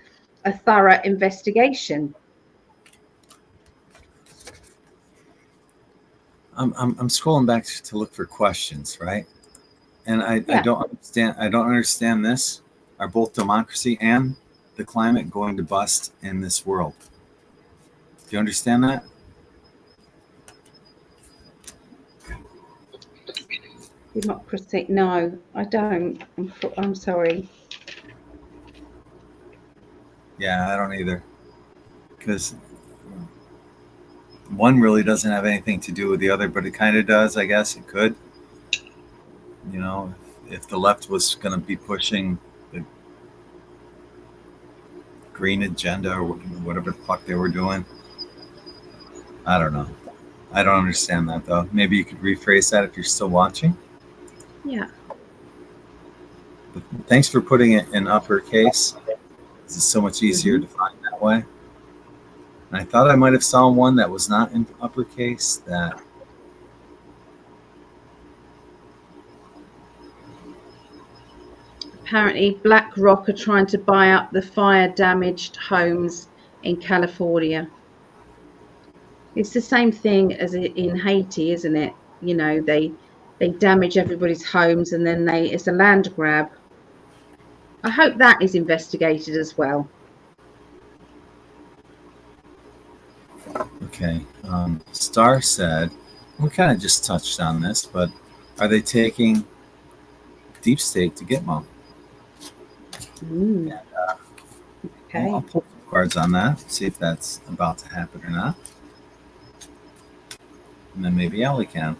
a thorough investigation. I'm scrolling back to look for questions, right? And I don't understand this. Are both democracy and the climate going to bust in this world? Do you understand that? Democracy? No, I don't. I'm sorry. Yeah, I don't either. Because one really doesn't have anything to do with the other, but it kind of does, I guess. It could. You know, if the left was going to be pushing the green agenda or whatever the fuck they were doing, I don't know. I don't understand that, though. Maybe you could rephrase that if you're still watching. Yeah. But thanks for putting it in uppercase. It's so much easier to find that way. And I thought I might have saw one that was not in uppercase. That apparently BlackRock are trying to buy up the fire-damaged homes in California. It's the same thing as in Haiti, isn't it? You know, they damage everybody's homes and then it's a land grab. I hope that is investigated as well. Okay. Star said, we kind of just touched on this, but are they taking deep state to Gitmo? And, okay. I'll pull some cards on that, see if that's about to happen or not. And then maybe Ali can.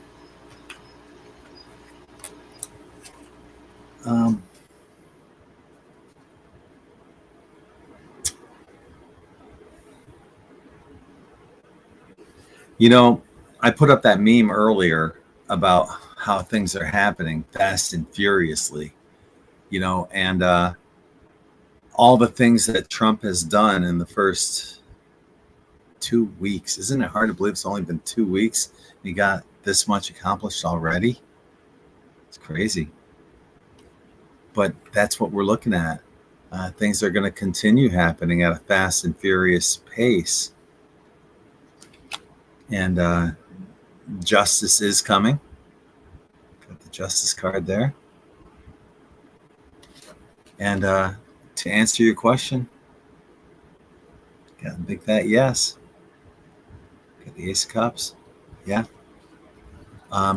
You know, I put up that meme earlier about how things are happening fast and furiously, you know, and all the things that Trump has done in the first 2 weeks. Isn't it hard to believe it's only been 2 weeks? He got this much accomplished already. It's crazy. But that's what we're looking at. Things are going to continue happening at a fast and furious pace. And justice is coming. Got the justice card there. And to answer your question, got a big fat yes. Got the Ace of Cups. Yeah.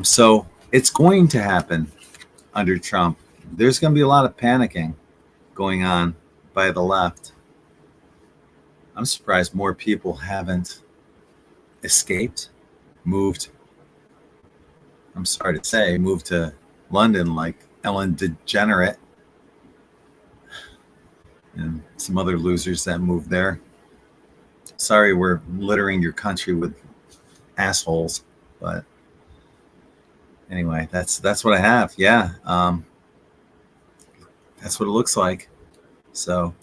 So it's going to happen under Trump. There's going to be a lot of panicking going on by the left. I'm surprised more people haven't escaped, moved. I'm sorry to say, moved to London like Ellen DeGenerate and some other losers that moved there. Sorry, we're littering your country with assholes, but anyway, that's what I have. Yeah, that's what it looks like. So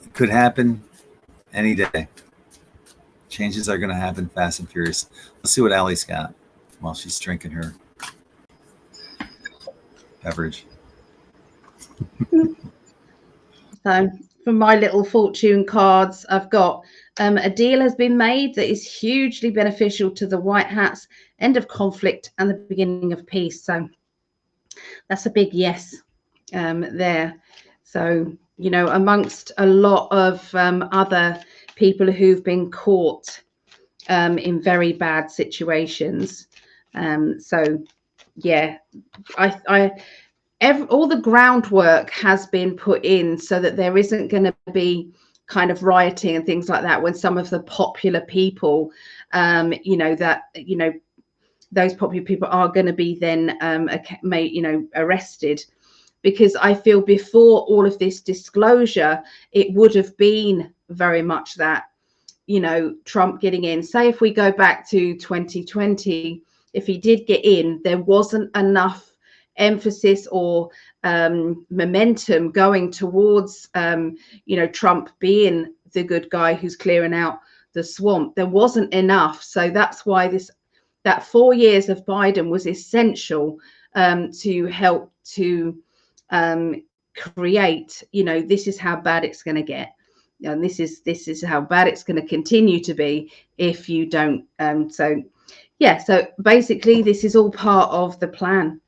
it could happen any day. Changes are going to happen fast and furious. Let's see what Allie's got while she's drinking her beverage. So for my little fortune cards, I've got a deal has been made that is hugely beneficial to the White Hats, end of conflict and the beginning of peace. So that's a big yes there. So, you know, amongst a lot of other people who've been caught in very bad situations. So, yeah, all the groundwork has been put in so that there isn't going to be kind of rioting and things like that when some of the popular people, you know, those popular people are going to be then arrested. Because I feel before all of this disclosure, it would have been very much that, you know, Trump getting in. Say if we go back to 2020, if he did get in, there wasn't enough emphasis or momentum going towards, you know, Trump being the good guy who's clearing out the swamp. There wasn't enough. So that's why that 4 years of Biden was essential to help to create, this is how bad it's going to get, and this is how bad it's going to continue to be if you don't. So basically this is all part of the plan.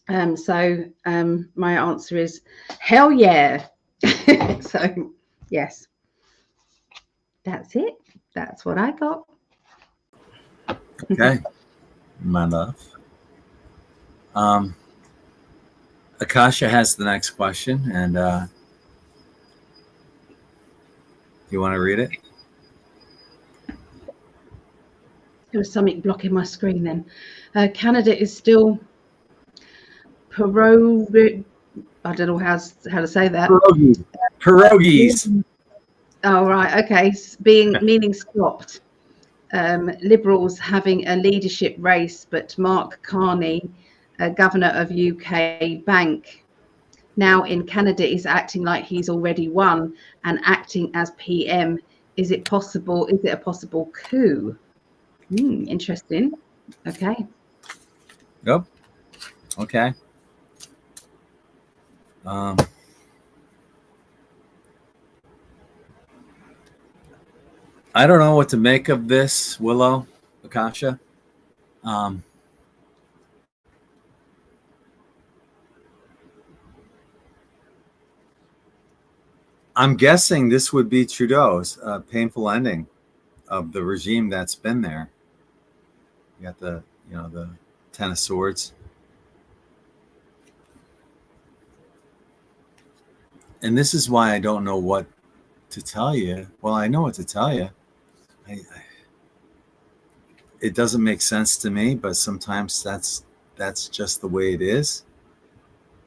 My answer is hell yeah. So yes, that's it. That's what I got. Okay, my love. Akasha has the next question, and you want to read it? There was something blocking my screen then. Canada is still I don't know how to say that. Pierogies. Oh, right. Okay. Meaning stopped. Liberals having a leadership race, but Mark Carney, governor of UK Bank, now in Canada, is acting like he's already won and acting as PM. Is it possible? Is it a possible coup? Interesting. Okay. Yep. Okay. I don't know what to make of this, Willow, Akasha. I'm guessing this would be Trudeau's painful ending of the regime that's been there. You got the 10 of Swords. And this is why I don't know what to tell you. Well, I know what to tell you. It doesn't make sense to me, but sometimes that's just the way it is.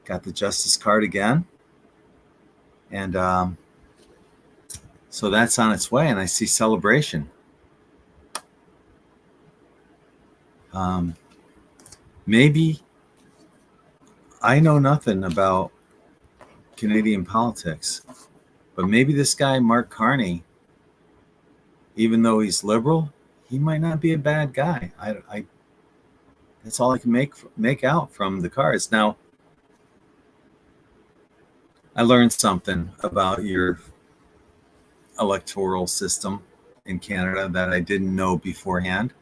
Got the Justice card again. And so that's on its way, and I see celebration. Maybe I know nothing about Canadian politics, but maybe this guy, Mark Carney, even though he's liberal, he might not be a bad guy. I that's all I can make out from the cards. Now, I learned something about your electoral system in Canada that I didn't know beforehand.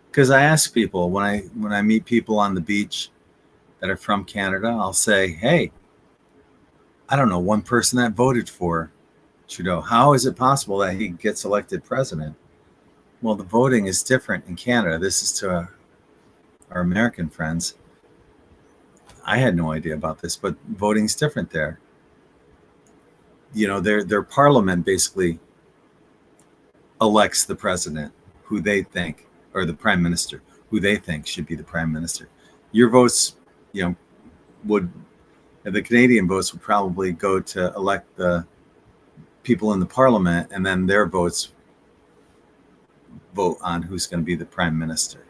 Because I ask people when I meet people on the beach that are from Canada, I'll say, "Hey, I don't know one person that voted for Trudeau. How is it possible that he gets elected president?" Well, the voting is different in Canada. This is to our American friends. I had no idea about this, but voting's different there. Their parliament basically elects the president who they think, or the prime minister who they think should be the prime minister. Your votes, the Canadian votes would probably go to elect the people in the parliament, and then their votes vote on who's going to be the prime minister,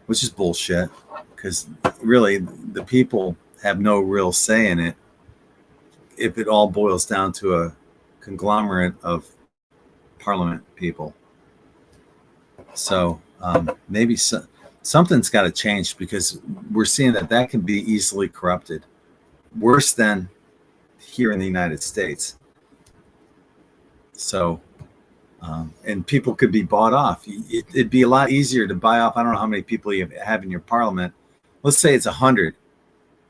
which is bullshit, because really the people have no real say in it if it all boils down to a conglomerate of parliament people. So maybe something's got to change, because we're seeing that can be easily corrupted, worse than here in the United States. So, and people could be bought off. It'd be a lot easier to buy off. I don't know how many people you have in your parliament. Let's say it's 100.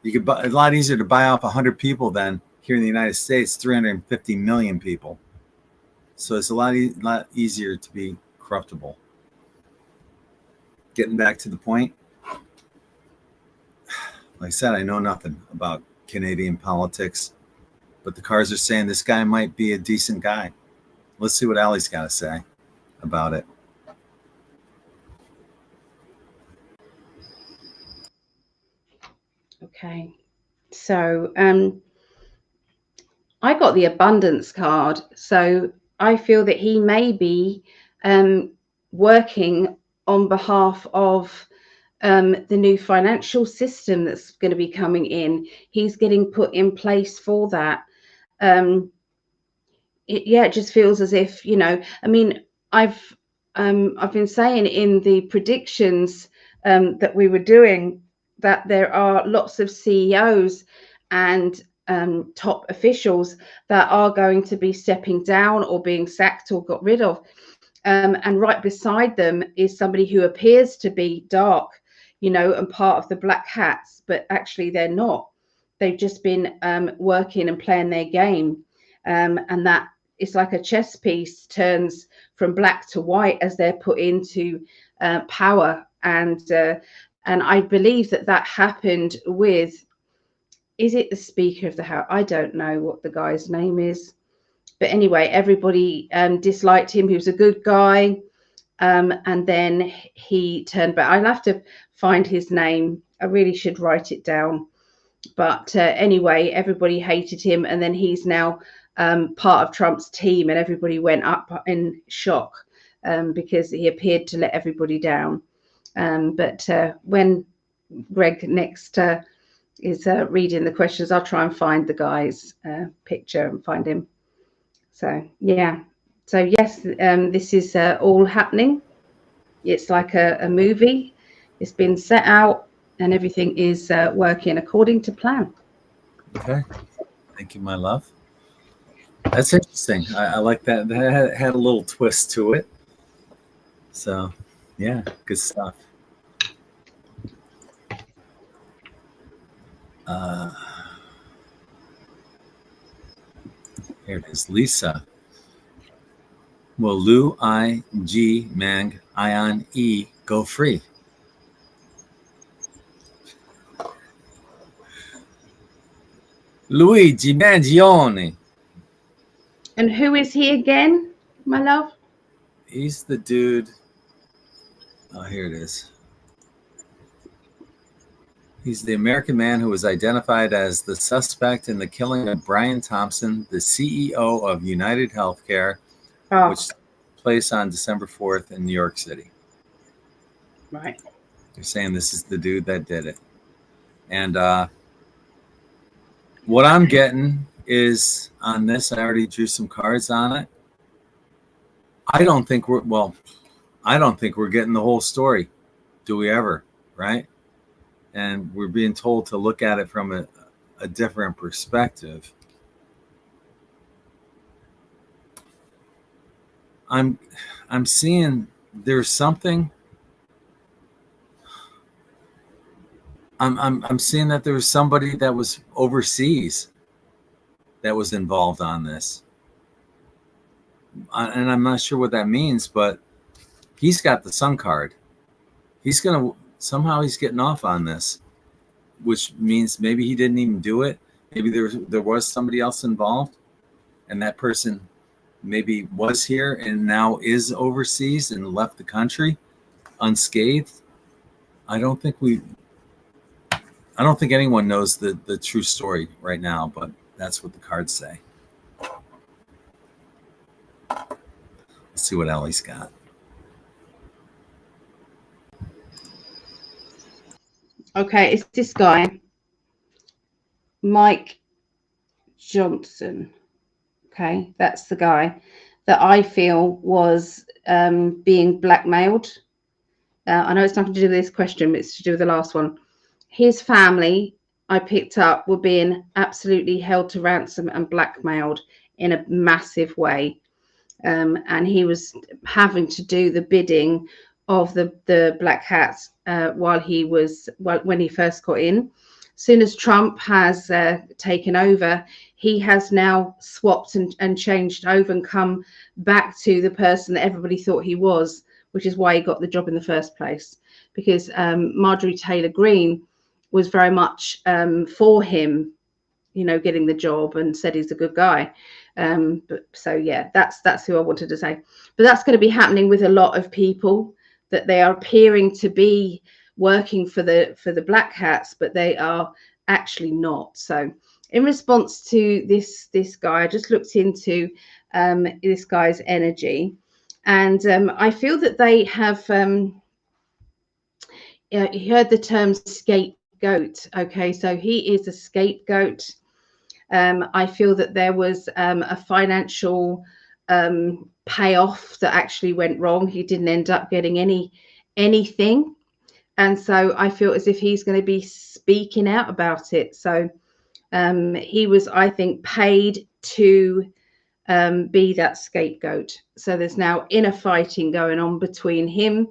You could buy a lot easier to buy off 100 people than here in the United States, 350 million people. So it's a lot easier to be corruptible. Getting back to the point, like I said, I know nothing about Canadian politics, but the cards are saying this guy might be a decent guy. Let's see what Ali's got to say about it. Okay, so I got the abundance card, so I feel that he may be working on behalf of the new financial system that's going to be coming in. He's getting put in place for that. It just feels as if, I mean, I've been saying in the predictions that we were doing that there are lots of CEOs and top officials that are going to be stepping down or being sacked or got rid of. And right beside them is somebody who appears to be dark, you know, and part of the black hats, but actually they're not. They've just been working and playing their game. And that it's like a chess piece turns from black to white as they're put into power. And I believe that that happened with, is it the Speaker of the House? I don't know what the guy's name is. But anyway, everybody disliked him. He was a good guy. And then he turned back. I'll have to find his name. I really should write it down. But anyway, everybody hated him. And then he's now part of Trump's team. And everybody went up in shock because he appeared to let everybody down. But when Greg next is reading the questions, I'll try and find the guy's picture and find him. So yeah, so yes, this is all happening. It's like a movie. It's been set out and everything is working according to plan. Okay, thank you, my love. That's interesting. I like that. That had a little twist to it. So yeah, good stuff. Here it is, Lisa. Will Lu I G Mang Ion E go free? Luigi Mangione. And who is he again, my love? He's the dude. Oh, here it is. He's the American man who was identified as the suspect in the killing of Brian Thompson, the CEO of United Healthcare, which took place on December 4th in New York City. Right. They're saying this is the dude that did it. And what I'm getting is on this, I already drew some cards on it. I don't think we're getting the whole story. Do we ever? Right? And we're being told to look at it from a different perspective. I'm seeing there's something. I'm seeing that there was somebody that was overseas that was involved on this. And I'm not sure what that means, but he's got the Sun card. Somehow he's getting off on this, which means maybe he didn't even do it. Maybe there was somebody else involved, and that person maybe was here and now is overseas and left the country unscathed. I don't think anyone knows the true story right now, but that's what the cards say. Let's see what Ellie's got. Okay, it's this guy, Mike Johnson. Okay, that's the guy that I feel was being blackmailed. I know it's nothing to do with this question, but it's to do with the last one. His family, I picked up, were being absolutely held to ransom and blackmailed in a massive way. And he was having to do the bidding of the black hats when he first got in. As soon as Trump has taken over, he has now swapped and changed over and come back to the person that everybody thought he was, which is why he got the job in the first place. Because Marjorie Taylor Greene was very much for him, you know, getting the job, and said he's a good guy. But so yeah, that's who I wanted to say. But that's going to be happening with a lot of people, that they are appearing to be working for the black hats, but they are actually not. So in response to this guy, I just looked into this guy's energy, and I feel that they have you heard the term scapegoat. Okay, so he is a scapegoat. I feel that there was a financial payoff that actually went wrong. He didn't end up getting anything. And so I feel as if he's going to be speaking out about it. So He was, I think, paid to be that scapegoat. So there's now inner fighting going on between him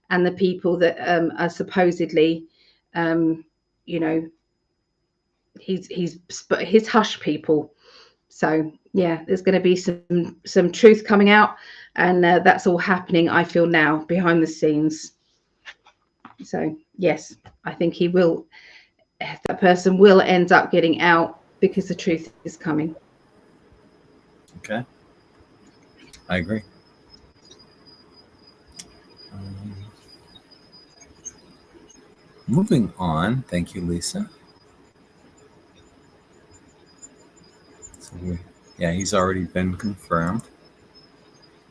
and the people that are supposedly, you know, his hush people. So yeah, there's going to be some truth coming out, and that's all happening, I feel, now behind the scenes. So yes, I think he will. That person will end up getting out because the truth is coming. Okay, I agree. Moving on, thank you, Lisa. So yeah, he's already been confirmed.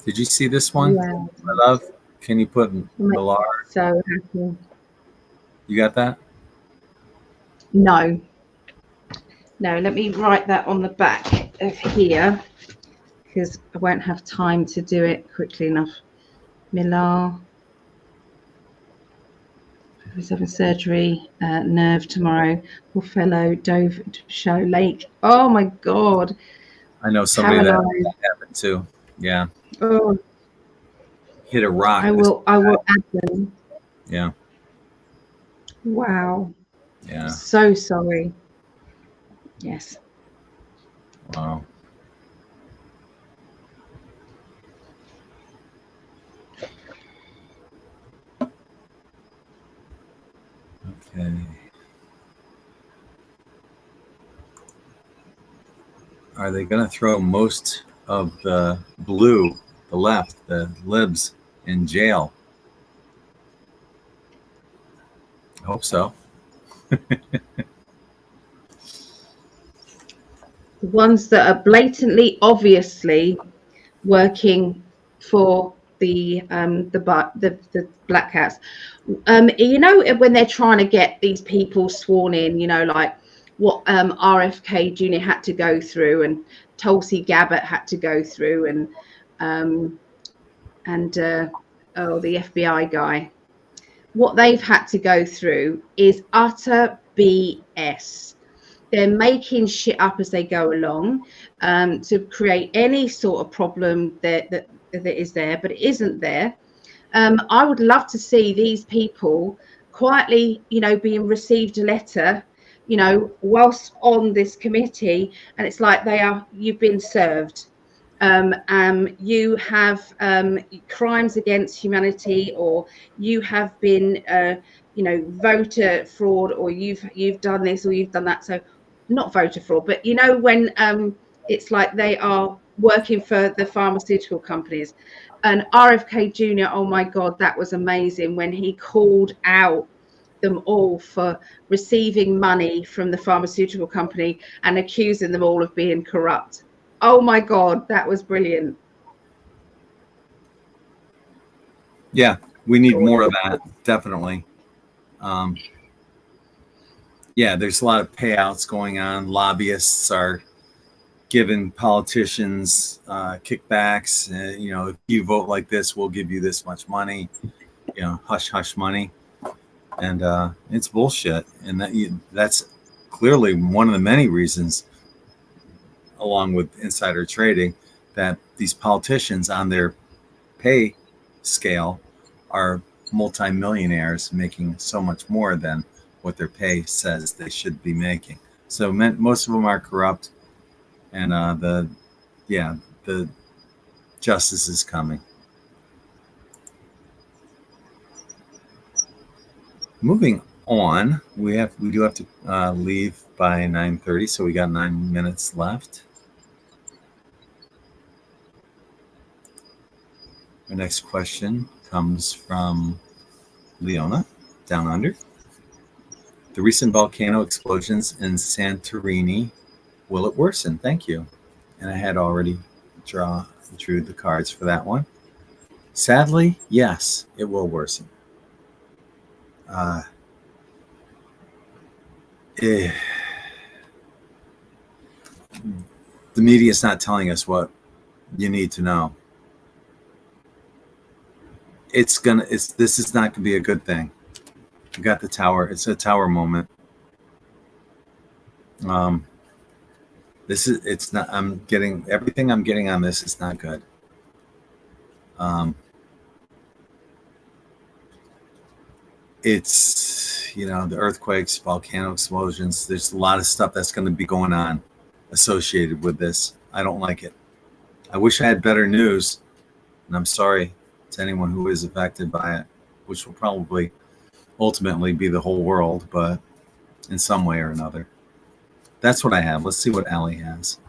Did you see this one, Yeah. my love? Can you put Millar? So happy. You got that? No. Let me write that on the back of here because I won't have time to do it quickly enough. Millar. He's having surgery, nerve tomorrow. Poor fellow dove show lake. Oh my God. I know somebody that happened to. Yeah. Oh, Hit a rock. I will add them. Yeah. Wow. Yeah. So sorry. Yes. Wow. Okay. Are they going to throw most of the blue, the left, the libs, in jail? I hope so. The ones that are blatantly, obviously working for the black cats. You know, when they're trying to get these people sworn in, you know, like what RFK Jr. had to go through and Tulsi Gabbard had to go through, and the FBI guy, what they've had to go through is utter BS. They're making shit up as they go along to create any sort of problem that is there, but it isn't there. I would love to see these people quietly, you know, being received a letter, you know, whilst on this committee, and it's like you've been served. You have crimes against humanity, or you have been, you know, voter fraud, or you've done this or you've done that. So not voter fraud, but you know, when it's like they are working for the pharmaceutical companies. And RFK Jr., oh my God, that was amazing when he called out them all for receiving money from the pharmaceutical company and accusing them all of being corrupt. Oh my God, that was brilliant. Yeah, we need more of that, definitely. Yeah, there's a lot of payouts going on. Lobbyists are giving politicians kickbacks. You know, if you vote like this, we'll give you this much money. You know, hush hush money, and it's bullshit. And that's clearly one of the many reasons, along with insider trading, that these politicians on their pay scale are multimillionaires making so much more than what their pay says they should be making. So most of them are corrupt, and the justice is coming. Moving on, we do have to leave by 9:30, so we got 9 minutes left. Our next question comes from Leona, down under. The recent volcano explosions in Santorini, will it worsen? Thank you. And I had already drew the cards for that one. Sadly, yes, it will worsen. The media is not telling us what you need to know. This is not gonna be a good thing. You got the tower. It's a tower moment. It's not, I'm getting, everything I'm getting on this is not good. It's, the earthquakes, volcano explosions. There's a lot of stuff that's going to be going on associated with this. I don't like it. I wish I had better news, and I'm sorry to anyone who is affected by it, which will probably ultimately be the whole world, but in some way or another. That's what I have. Let's see what Ali has.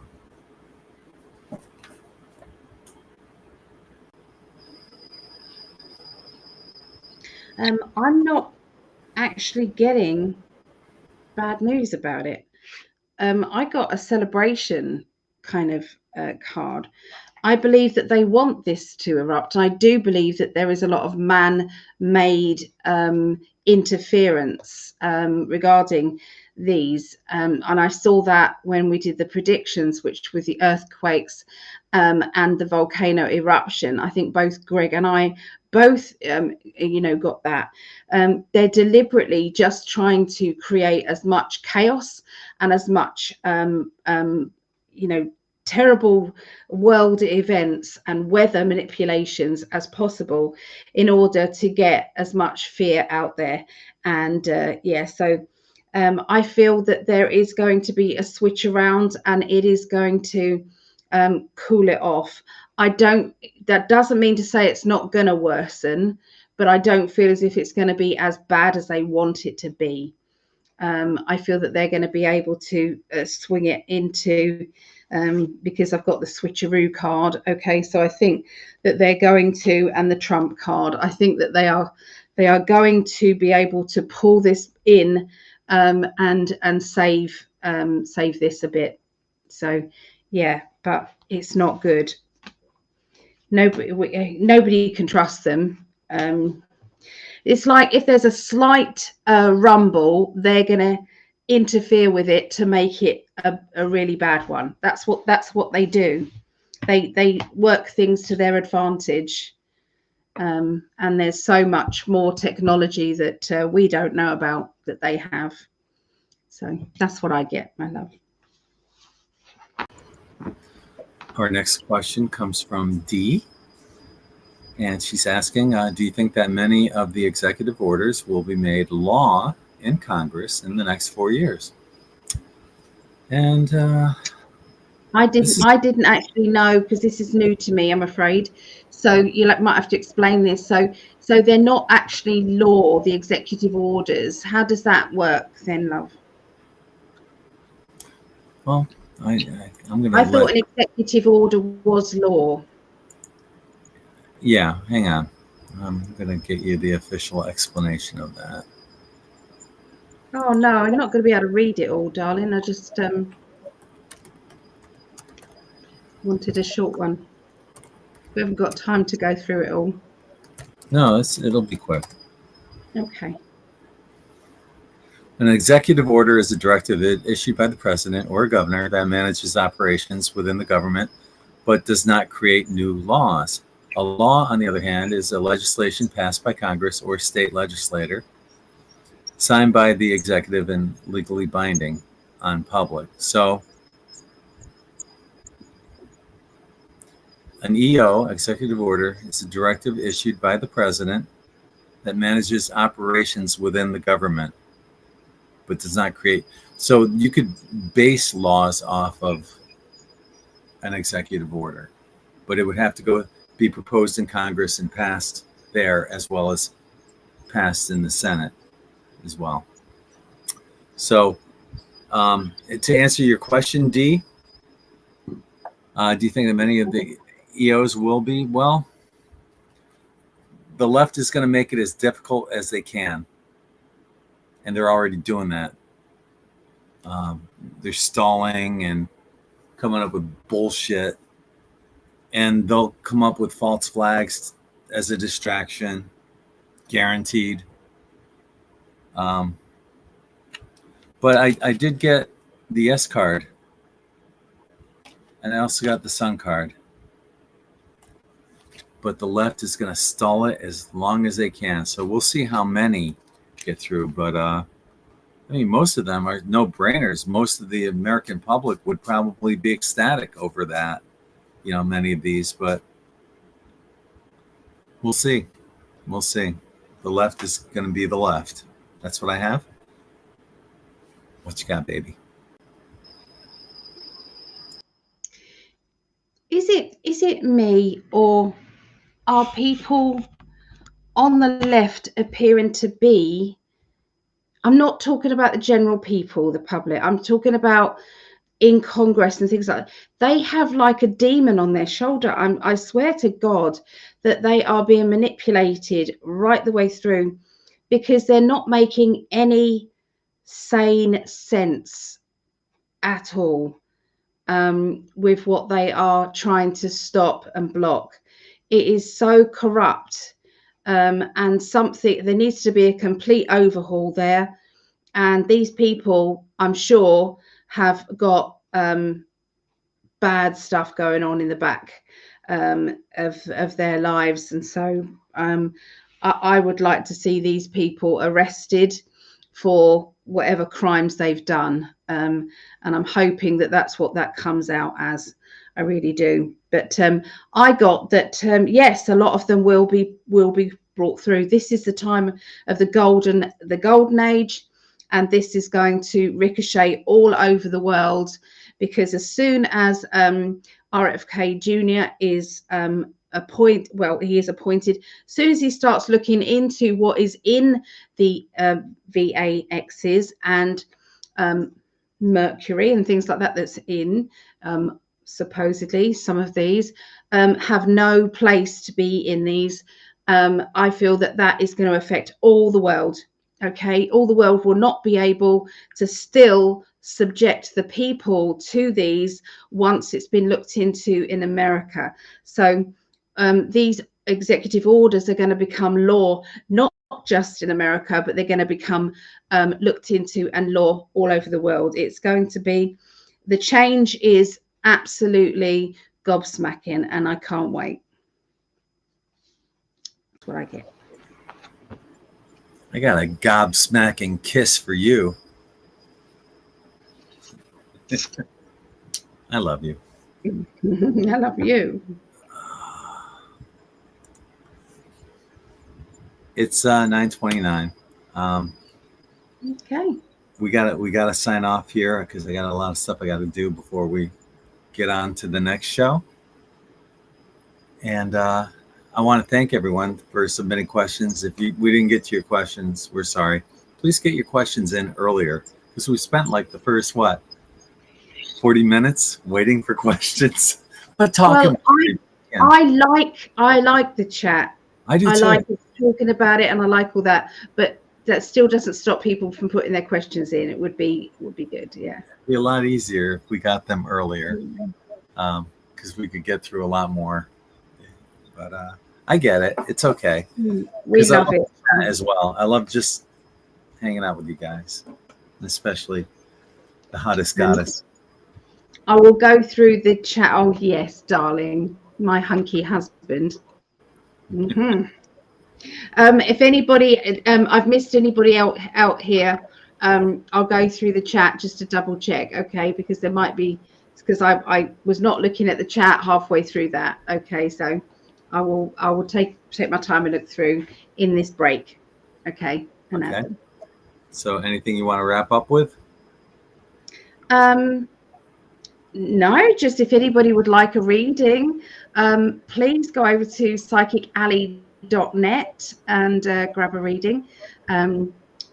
I'm not actually getting bad news about it. I got a celebration kind of card. I believe that they want this to erupt. I do believe that there is a lot of man-made interference regarding these. And I saw that when we did the predictions, which was the earthquakes and the volcano eruption. I think both Greg and I both, got that. They're deliberately just trying to create as much chaos and as much, terrible world events and weather manipulations as possible in order to get as much fear out there. And so I feel that there is going to be a switch around and it is going to cool it off. That doesn't mean to say it's not going to worsen, but I don't feel as if it's going to be as bad as they want it to be. I feel that they're going to be able to swing it into, because I've got the switcheroo card. Okay, so I think that they're going to, and the Trump card, I think that they are going to be able to pull this in and save this a bit. So yeah, but it's not good. Nobody can trust them. It's like if there's a slight rumble, they're going to interfere with it to make it a really bad one. That's what they do. They work things to their advantage. And there's so much more technology that we don't know about that they have. So that's what I get, my love. Our next question comes from D. And she's asking, do you think that many of the executive orders will be made law in Congress in the next 4 years? And I didn't actually know, because this is new to me, I'm afraid. So you might have to explain this. So they're not actually law, the executive orders. How does that work then, love? Well, I'm going to. I thought an executive order was law. Yeah, hang on. I'm going to get you the official explanation of that. Oh no, I'm not going to be able to read it all, darling. I just wanted a short one. We haven't got time to go through it all. No, it'll be quick. Okay. An executive order is a directive issued by the president or a governor that manages operations within the government, but does not create new laws. A law, on the other hand, is a legislation passed by Congress or state legislator, signed by the executive and legally binding on public. So an EO, executive order, is a directive issued by the president that manages operations within the government, but does not create. So you could base laws off of an executive order, but it would have to be proposed in Congress and passed there, as well as passed in the Senate as well. So to answer your question, D, do you think that many of the EOs will be? Well, the left is going to make it as difficult as they can, and they're already doing that. They're stalling and coming up with bullshit, and they'll come up with false flags as a distraction, guaranteed. But I did get the S card, and I also got the Sun card. But the left is going to stall it as long as they can. So we'll see how many get through. But I mean, most of them are no-brainers. Most of the American public would probably be ecstatic over that, many of these, but we'll see. We'll see. The left is going to be the left. That's what I have. What you got, baby? Is it me, or are people on the left appearing to be, I'm not talking about the general people, the public, I'm talking about in Congress and things like that. They have like a demon on their shoulder. I swear to God that they are being manipulated right the way through, because they're not making any sane sense at all with what they are trying to stop and block. It is so corrupt, and there needs to be a complete overhaul there. And these people, I'm sure, have got bad stuff going on in the back of their lives. And so I would like to see these people arrested for whatever crimes they've done. And I'm hoping that that's what that comes out as. I really do. But I got that, yes, a lot of them will be brought through. This is the time of the golden age. And this is going to ricochet all over the world, because as soon as RFK Jr. is he is appointed, as soon as he starts looking into what is in the VAXs and mercury and things like that, that's in supposedly some of these have no place to be in these. I feel that is going to affect all the world. Okay, all the world will not be able to still subject the people to these once it's been looked into in America. So these executive orders are going to become law, not just in America, but they're going to become looked into and law all over the world. It's going to be, the change is absolutely gobsmacking, and I can't wait. That's what I get. I got a gobsmacking kiss for you. I love you. I love you. It's 9:29. Okay. We gotta sign off here because I got a lot of stuff I got to do before we get on to the next show. And I want to thank everyone for submitting questions. If we didn't get to your questions, we're sorry. Please get your questions in earlier, because we spent like the first 40 minutes waiting for questions. But talking. Well, I like the chat. I do too. I like talking about it, and I like all that. But that still doesn't stop people from putting their questions in. It would be good. Yeah. It'd be a lot easier if we got them earlier, because we could get through a lot more. But I get it. It's okay. We love it as well. I love just hanging out with you guys, especially the hottest goddess. I will go through the chat. Oh yes, darling, my hunky husband. Mm-hmm. If anybody, I've missed anybody out here, I'll go through the chat just to double check. Okay, because there might be, because I was not looking at the chat halfway through that. Okay, so I will take my time and look through in this break. Okay. Okay. So anything you want to wrap up with? No, just if anybody would like a reading, please go over to PsychicAlly.net and grab a reading.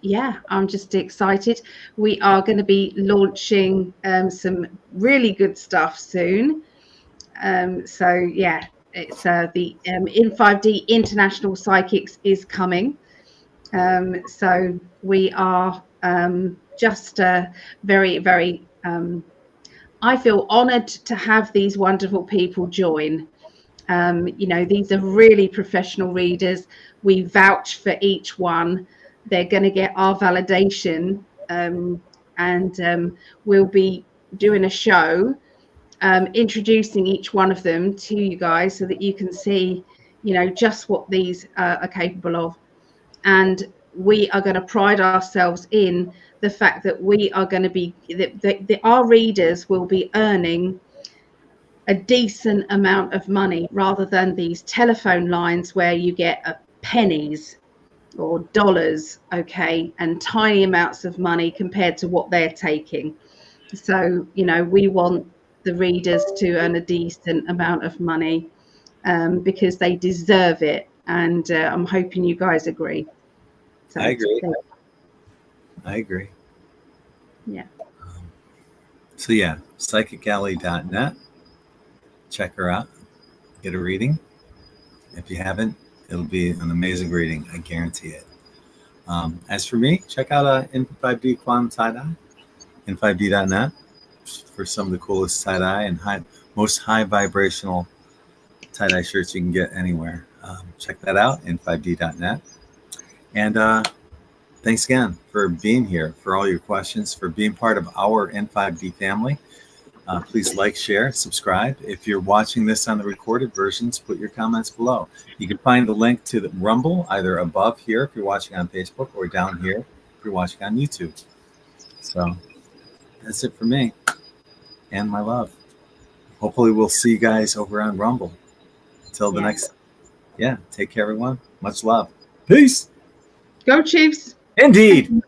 Yeah, I'm just excited. We are going to be launching some really good stuff soon. So yeah, it's the In5d International Psychics is coming. So we are just very, very, I feel honored to have these wonderful people join. These are really professional readers. We vouch for each one. They're going to get our validation, and we'll be doing a show introducing each one of them to you guys so that you can see, just what these are capable of. And we are going to pride ourselves in the fact that we are going to be, that our readers will be earning a decent amount of money, rather than these telephone lines where you get pennies or dollars, okay, and tiny amounts of money compared to what they're taking. So, you know, we want the readers to earn a decent amount of money, because they deserve it. And I'm hoping you guys agree. So, I agree. Yeah. So yeah, PsychicAlly.net. Check her out. Get a reading. If you haven't, it'll be an amazing reading. I guarantee it. As for me, check out In5d Quantum Tie-Dye, In5d.net, for some of the coolest tie-dye and most high vibrational tie-dye shirts you can get anywhere. Check that out, In5d.net. And thanks again for being here, for all your questions, for being part of our In5d family. Please like, share, subscribe. If you're watching this on the recorded versions, put your comments below. You can find the link to the Rumble either above here if you're watching on Facebook, or down here if you're watching on YouTube. So that's it for me and my love. Hopefully we'll see you guys over on Rumble. Until the next, take care, everyone. Much love. Peace. Go Chiefs. Indeed.